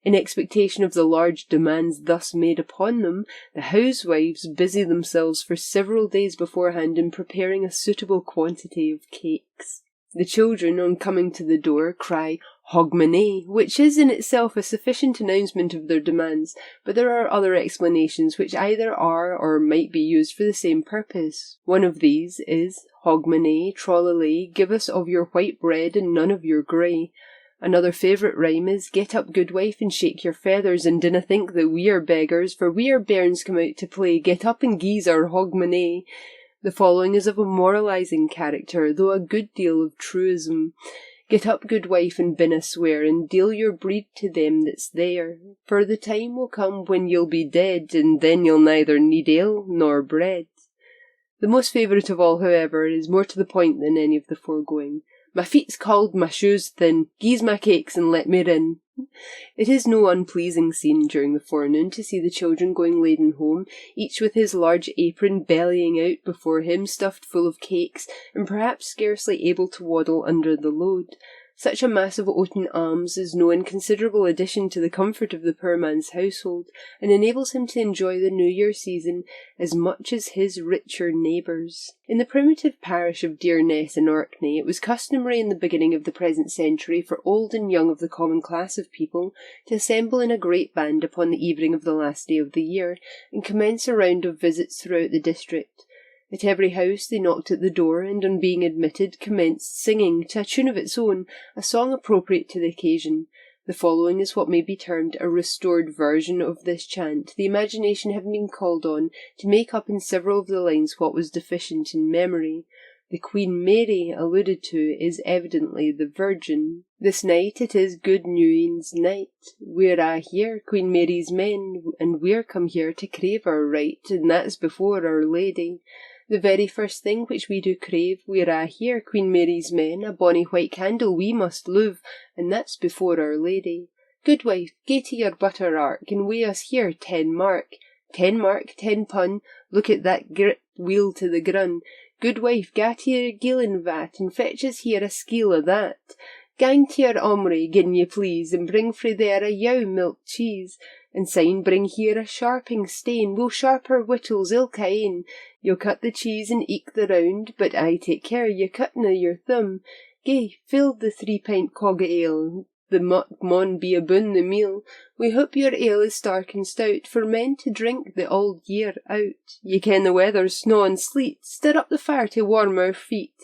In expectation of the large demands thus made upon them, the housewives busy themselves for several days beforehand in preparing a suitable quantity of cakes. The children, on coming to the door, cry Hogmanay, which is in itself a sufficient announcement of their demands, but there are other explanations which either are or might be used for the same purpose. One of these is Hogmanay, trollalay, give us of your white bread and none of your grey. Another favourite rhyme is get up, good wife, and shake your feathers, and dinna think that we are beggars, for we are bairns come out to play, get up and gi'e our Hogmanay. The following is of a moralising character, though a good deal of truism. Get up, good wife, and binna swear, and deal your breed to them that's there, for the time will come when you'll be dead, and then you'll neither need ale nor bread. The most favourite of all, however, is more to the point than any of the foregoing. My feet's cauld, my shoes thin, gi'e my cakes and let me rin. It is no unpleasing scene during the forenoon to see the children going laden home, each with his large apron bellying out before him, stuffed full of cakes, and perhaps scarcely able to waddle under the load. Such a mass of oaten alms is no inconsiderable addition to the comfort of the poor man's household, and enables him to enjoy the New Year season as much as his richer neighbours. In the primitive parish of Dearness in Orkney, it was customary in the beginning of the present century for old and young of the common class of people to assemble in a great band upon the evening of the last day of the year, and commence a round of visits throughout the district. At every house they knocked at the door, and on being admitted commenced singing, to a tune of its own, a song appropriate to the occasion. The following is what may be termed a restored version of this chant, the imagination having been called on to make up in several of the lines what was deficient in memory. The Queen Mary alluded to is evidently the Virgin. This night it is Good Newin's night. We're a' here, Queen Mary's men, and we're come here to crave our right, and that's before Our Lady. The very first thing which we do crave, we're a' here, Queen Mary's men, a bonny white candle we must luve, and that's before Our Lady. Good wife, gae to your butter ark, and weigh us here 10 mark. 10 mark, 10 pun, look at that grip wheel to the grun. Good wife, gae to your gilling vat, and fetch us here a skeel o' that. Gang to your omry, gin ye please, and bring frae there a yow milk cheese. And syne bring here a sharping stane, we'll sharp our whittles ilka ane. You'll cut the cheese and eke the round, but I take care ye cutna your thumb. Gae, fill the 3-pint cog o' ale, the maun be aboon the meal. We hope your ale is stark and stout, for men to drink the auld year out. Ye ken the weather's snaw and sleet, stir up the fire to warm our feet.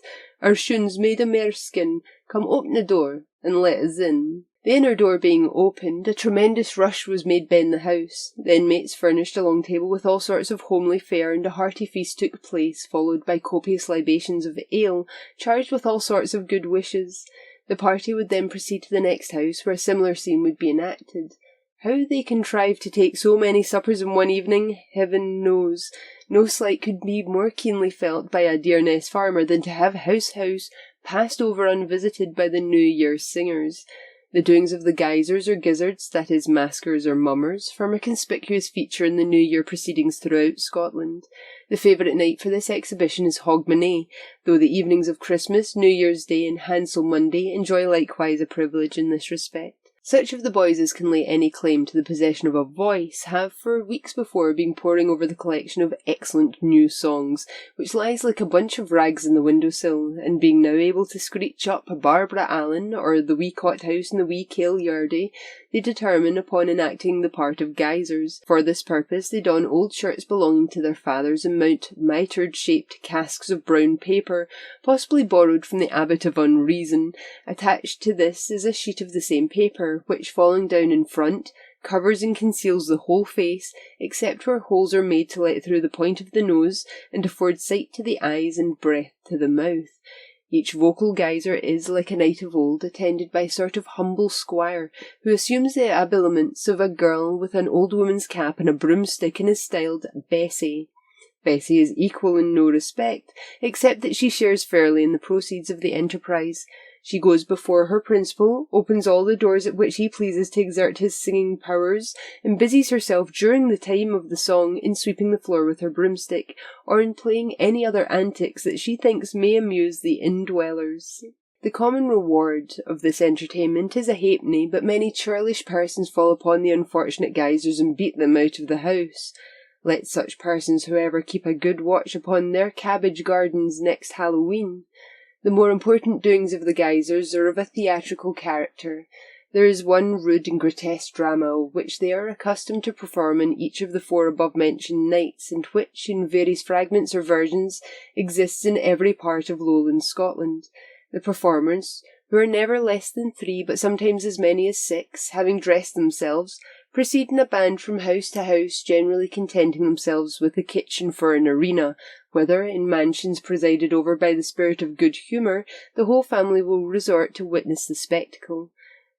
Our shoons made o' mareskin, come open the door, and let us in. The inner door being opened, a tremendous rush was made ben the house. The inmates furnished a long table with all sorts of homely fare, and a hearty feast took place, followed by copious libations of ale, charged with all sorts of good wishes. The party would then proceed to the next house, where a similar scene would be enacted. How they contrived to take so many suppers in one evening, heaven knows. No slight could be more keenly felt by a Dearness farmer than to have house passed over unvisited by the New Year's singers. The doings of the guisers or gizzards, that is, maskers or mummers, form a conspicuous feature in the New Year proceedings throughout Scotland. The favourite night for this exhibition is Hogmanay, though the evenings of Christmas, New Year's Day, and Hansel Monday enjoy likewise a privilege in this respect. Such of the boys as can lay any claim to the possession of a voice have for weeks before been poring over the collection of excellent new songs, which lies like a bunch of rags in the windowsill, and being now able to screech up Barbara Allen or the wee cot house in the wee kail yardie, they determine upon enacting the part of geysers. For this purpose they don old shirts belonging to their fathers and mount mitred-shaped casks of brown paper, possibly borrowed from the Abbot of Unreason. Attached to this is a sheet of the same paper, which, falling down in front, covers and conceals the whole face, except where holes are made to let through the point of the nose, and afford sight to the eyes and breath to the mouth. Each vocal geyser is, like a knight of old, attended by a sort of humble squire, who assumes the habiliments of a girl with an old woman's cap and a broomstick, and is styled Bessie. Bessie is equal in no respect, except that she shares fairly in the proceeds of the enterprise. She goes before her principal, opens all the doors at which he pleases to exert his singing powers, and busies herself during the time of the song in sweeping the floor with her broomstick, or in playing any other antics that she thinks may amuse the indwellers. The common reward of this entertainment is a halfpenny, but many churlish persons fall upon the unfortunate geysers and beat them out of the house. Let such persons, however, keep a good watch upon their cabbage gardens next Halloween. The more important doings of the geysers are of a theatrical character. There is one rude and grotesque drama which they are accustomed to perform on each of the 4 above-mentioned nights, and which, in various fragments or versions, exists in every part of lowland Scotland. The performers, who are never less than 3, but sometimes as many as 6, having dressed themselves, proceed in a band from house to house, generally contenting themselves with the kitchen for an arena, whither, in mansions presided over by the spirit of good humour, the whole family will resort to witness the spectacle.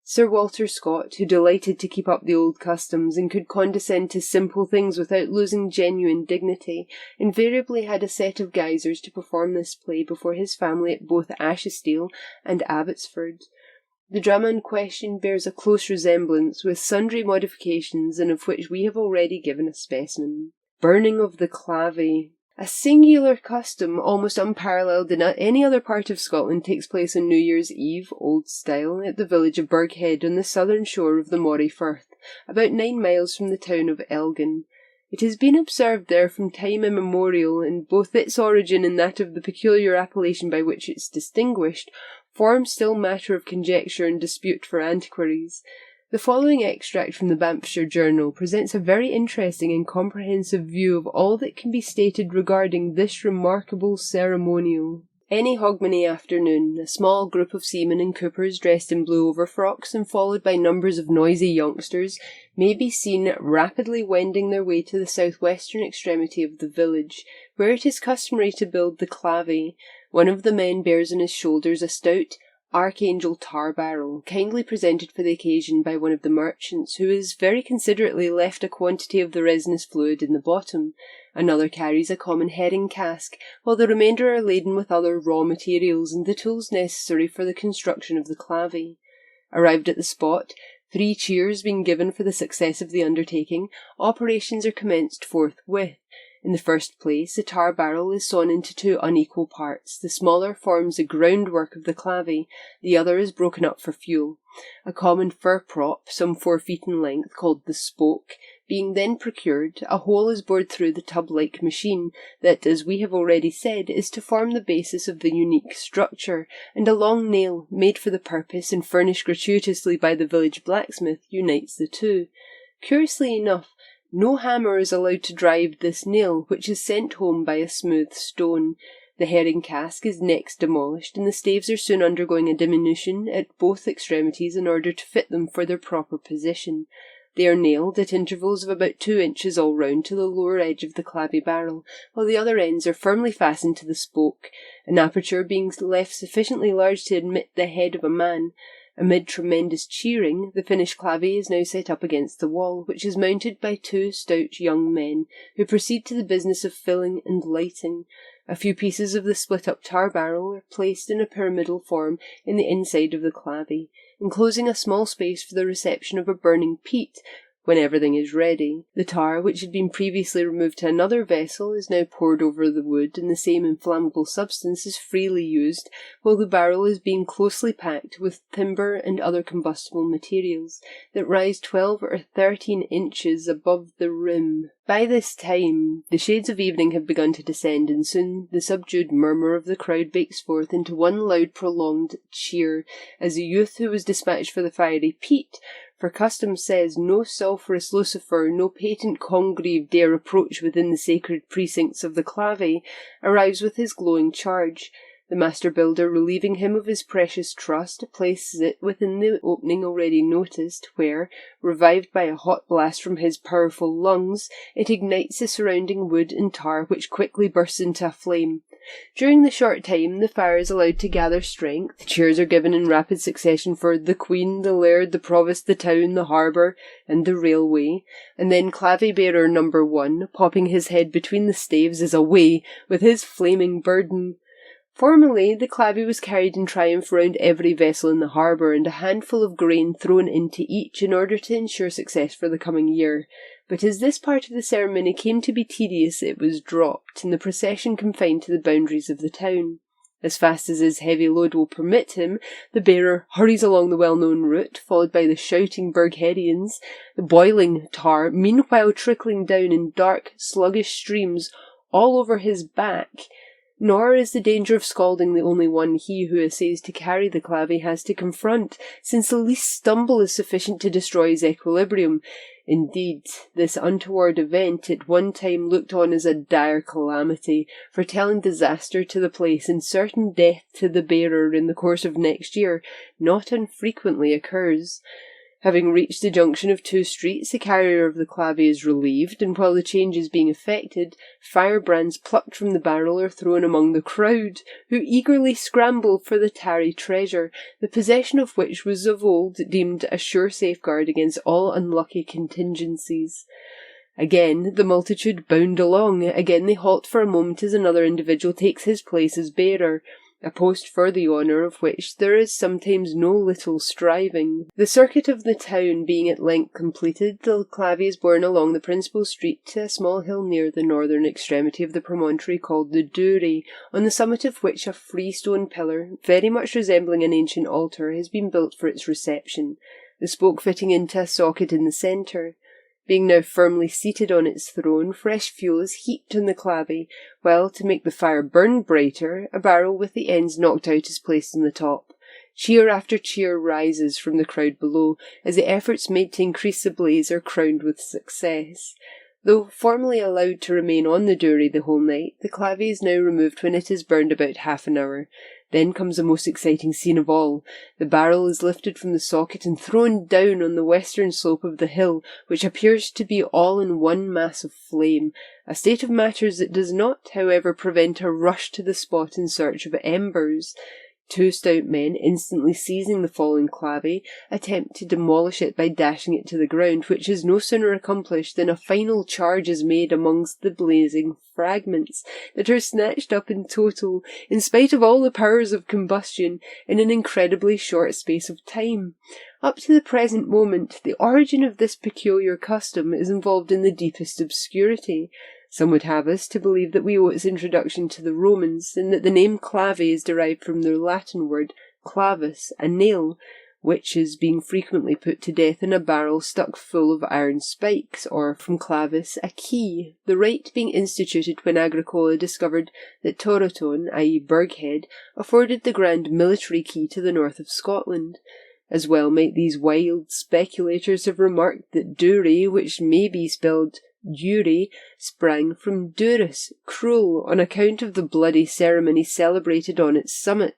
Sir Walter Scott, who delighted to keep up the old customs, and could condescend to simple things without losing genuine dignity, invariably had a set of geysers to perform this play before his family at both Ashestiel and Abbotsford. The drama in question bears a close resemblance, with sundry modifications, and of which we have already given a specimen. Burning of the Clavey. A singular custom, almost unparalleled in any other part of Scotland, takes place on New Year's Eve, old style, at the village of Burghead on the southern shore of the Moray Firth, about 9 miles from the town of Elgin. It has been observed there from time immemorial, and both its origin and that of the peculiar appellation by which it is distinguished form still matter of conjecture and dispute for antiquaries. The following extract from the Banffshire Journal presents a very interesting and comprehensive view of all that can be stated regarding this remarkable ceremonial. Any Hogmanay afternoon, a small group of seamen and coopers dressed in blue overfrocks and followed by numbers of noisy youngsters may be seen rapidly wending their way to the southwestern extremity of the village, where it is customary to build the Clavey. One of the men bears on his shoulders a stout Archangel tar barrel, kindly presented for the occasion by one of the merchants, who has very considerately left a quantity of the resinous fluid in the bottom. Another carries a common herring cask, while the remainder are laden with other raw materials and the tools necessary for the construction of the Clavey. Arrived at the spot, 3 cheers being given for the success of the undertaking, operations are commenced forthwith. In the first place, the tar barrel is sawn into 2 unequal parts. The smaller forms the groundwork of the Clavey, the other is broken up for fuel. A common fir prop, some 4 feet in length, called the spoke, being then procured, a hole is bored through the tub-like machine that, as we have already said, is to form the basis of the unique structure, and a long nail, made for the purpose and furnished gratuitously by the village blacksmith, unites the 2. Curiously enough, no hammer is allowed to drive this nail, which is sent home by a smooth stone. The herring cask is next demolished, and the staves are soon undergoing a diminution at both extremities in order to fit them for their proper position. They are nailed at intervals of about 2 inches all round to the lower edge of the Clavey barrel, while the other ends are firmly fastened to the spoke, an aperture being left sufficiently large to admit the head of a man. Amid tremendous cheering, the finished Clavey is now set up against the wall, which is mounted by 2 stout young men, who proceed to the business of filling and lighting. A few pieces of the split-up tar barrel are placed in a pyramidal form in the inside of the Clavey, enclosing a small space for the reception of a burning peat, when everything is ready. The tar, which had been previously removed to another vessel, is now poured over the wood, and the same inflammable substance is freely used, while the barrel is being closely packed with timber and other combustible materials that rise 12 or 13 inches above the rim. By this time, the shades of evening have begun to descend, and soon the subdued murmur of the crowd breaks forth into one loud prolonged cheer, as the youth who was dispatched for the fiery peat, for custom says no sulphurous Lucifer, no patent Congreve dare approach within the sacred precincts of the clave, arrives with his glowing charge. The master builder, relieving him of his precious trust, places it within the opening already noticed, where, revived by a hot blast from his powerful lungs, it ignites the surrounding wood and tar, which quickly bursts into a flame. During the short time the fire is allowed to gather strength, cheers are given in rapid succession for the Queen, the Laird, the Provost, the town, the harbour, and the railway, and then clave-bearer number 1, popping his head between the staves, is away with his flaming burden. Formerly, the clave was carried in triumph round every vessel in the harbour, and a handful of grain thrown into each in order to ensure success for the coming year. But as this part of the ceremony came to be tedious, it was dropped, and the procession confined to the boundaries of the town. As fast as his heavy load will permit him, the bearer hurries along the well-known route, followed by the shouting Burghedians, the boiling tar meanwhile trickling down in dark, sluggish streams all over his back. Nor is the danger of scalding the only one he who essays to carry the clave has to confront, since the least stumble is sufficient to destroy his equilibrium. Indeed, this untoward event at one time looked on as a dire calamity, foretelling disaster to the place and certain death to the bearer in the course of next year, not unfrequently occurs. Having reached the junction of 2 streets, the carrier of the clave is relieved, and while the change is being effected, firebrands plucked from the barrel are thrown among the crowd, who eagerly scramble for the tarry treasure, the possession of which was of old deemed a sure safeguard against all unlucky contingencies. Again the multitude bound along, again they halt for a moment as another individual takes his place as bearer, a post for the honour of which there is sometimes no little striving. The circuit of the town being at length completed, the clave is borne along the principal street to a small hill near the northern extremity of the promontory called the Dury, on the summit of which a freestone pillar, very much resembling an ancient altar, has been built for its reception, the spoke fitting into a socket in the centre. Being now firmly seated on its throne, fresh fuel is heaped on the clave, while, to make the fire burn brighter, a barrel with the ends knocked out is placed on the top. Cheer after cheer rises from the crowd below, as the efforts made to increase the blaze are crowned with success. Though formerly allowed to remain on the Dury the whole night, the clave is now removed when it is burned about half an hour. Then comes the most exciting scene of all. The barrel is lifted from the socket and thrown down on the western slope of the hill, which appears to be all in one mass of flame, a state of matters that does not, however, prevent a rush to the spot in search of embers. 2 stout men, instantly seizing the fallen clave, attempt to demolish it by dashing it to the ground, which is no sooner accomplished than a final charge is made amongst the blazing fragments, that are snatched up in total, in spite of all the powers of combustion, in an incredibly short space of time. Up to the present moment, the origin of this peculiar custom is involved in the deepest obscurity. Some would have us to believe that we owe its introduction to the Romans, and that the name clave is derived from their Latin word clavus, a nail, witches being frequently put to death in a barrel stuck full of iron spikes, or from clavis, a key, the rite being instituted when Agricola discovered that Toroton, i.e. Burghead, afforded the grand military key to the north of Scotland. As well might these wild speculators have remarked that Dury, which may be spelled Dury, sprang from Durus, cruel, on account of the bloody ceremony celebrated on its summit.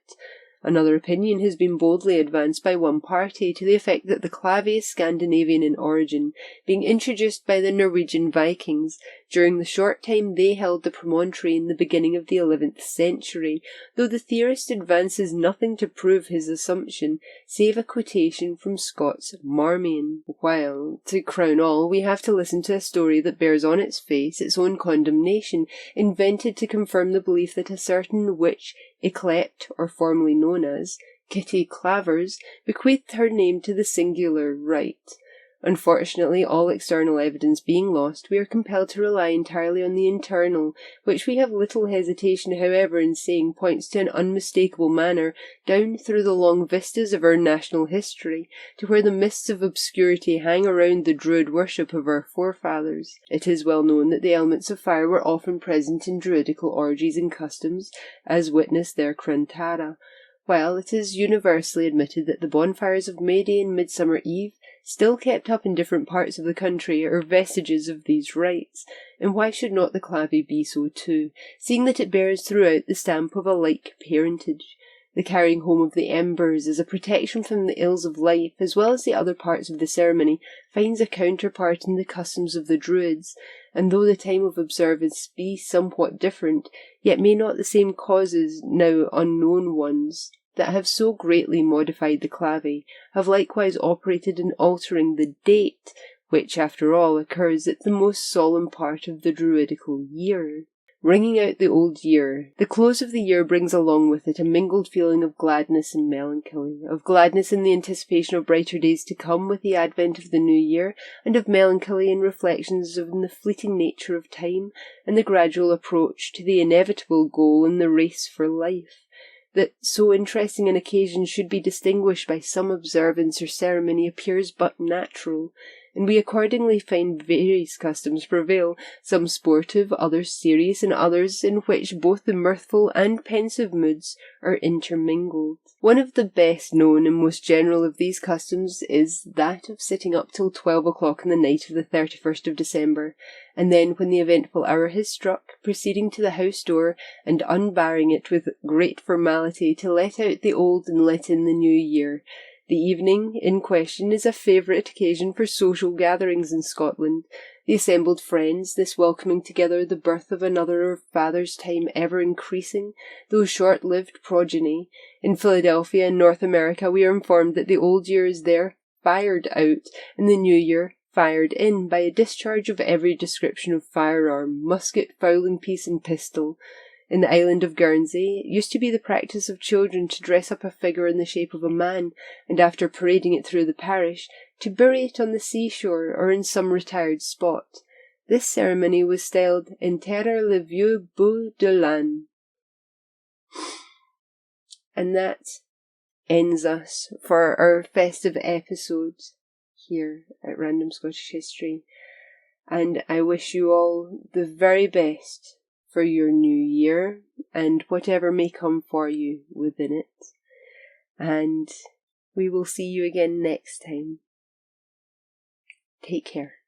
Another opinion has been boldly advanced by one party to the effect that the clave is Scandinavian in origin, being introduced by the Norwegian Vikings during the short time they held the promontory in the beginning of the 11th century, though the theorist advances nothing to prove his assumption, save a quotation from Scott's Marmion. While, to crown all, we have to listen to a story that bears on its face its own condemnation, invented to confirm the belief that a certain witch, yclept, or formerly known as, Kitty Clavers, bequeathed her name to the singular rite. Unfortunately, all external evidence being lost, we are compelled to rely entirely on the internal, which we have little hesitation, however, in saying points to an unmistakable manner down through the long vistas of our national history, to where the mists of obscurity hang around the Druid worship of our forefathers. It is well known that the elements of fire were often present in Druidical orgies and customs, as witness their Crantara, while it is universally admitted that the bonfires of May Day and Midsummer Eve still kept up in different parts of the country are vestiges of these rites, and why should not the clavy be so too, seeing that it bears throughout the stamp of a like parentage? The carrying home of the embers as a protection from the ills of life, as well as the other parts of the ceremony, finds a counterpart in the customs of the Druids, and though the time of observance be somewhat different, yet may not the same causes, now unknown ones, that have so greatly modified the clavy, have likewise operated in altering the date, which, after all, occurs at the most solemn part of the Druidical year. Ringing out the old year, the close of the year brings along with it a mingled feeling of gladness and melancholy, of gladness in the anticipation of brighter days to come with the advent of the new year, and of melancholy in reflections on the fleeting nature of time, and the gradual approach to the inevitable goal in the race for life. That so interesting an occasion should be distinguished by some observance or ceremony appears but natural, and we accordingly find various customs prevail, some sportive, others serious, and others in which both the mirthful and pensive moods are intermingled. One of the best known and most general of these customs is that of sitting up till 12 o'clock on the night of the 31st of December, and then, when the eventful hour has struck, proceeding to the house door and unbarring it with great formality to let out the old and let in the new year. The evening in question is a favourite occasion for social gatherings in Scotland, the assembled friends, this welcoming together the birth of another of father's time ever increasing, though short-lived progeny. In Philadelphia and North America we are informed that the old year is there fired out, and the new year fired in by a discharge of every description of firearm, musket, fowling piece, and pistol. In the island of Guernsey, it used to be the practice of children to dress up a figure in the shape of a man, and after parading it through the parish, to bury it on the seashore or in some retired spot. This ceremony was styled enterrer le vieux bout de l'âne. And that ends us for our festive episode here at Random Scottish History. And I wish you all the very best for your new year and whatever may come for you within it. And we will see you again next time. Take care.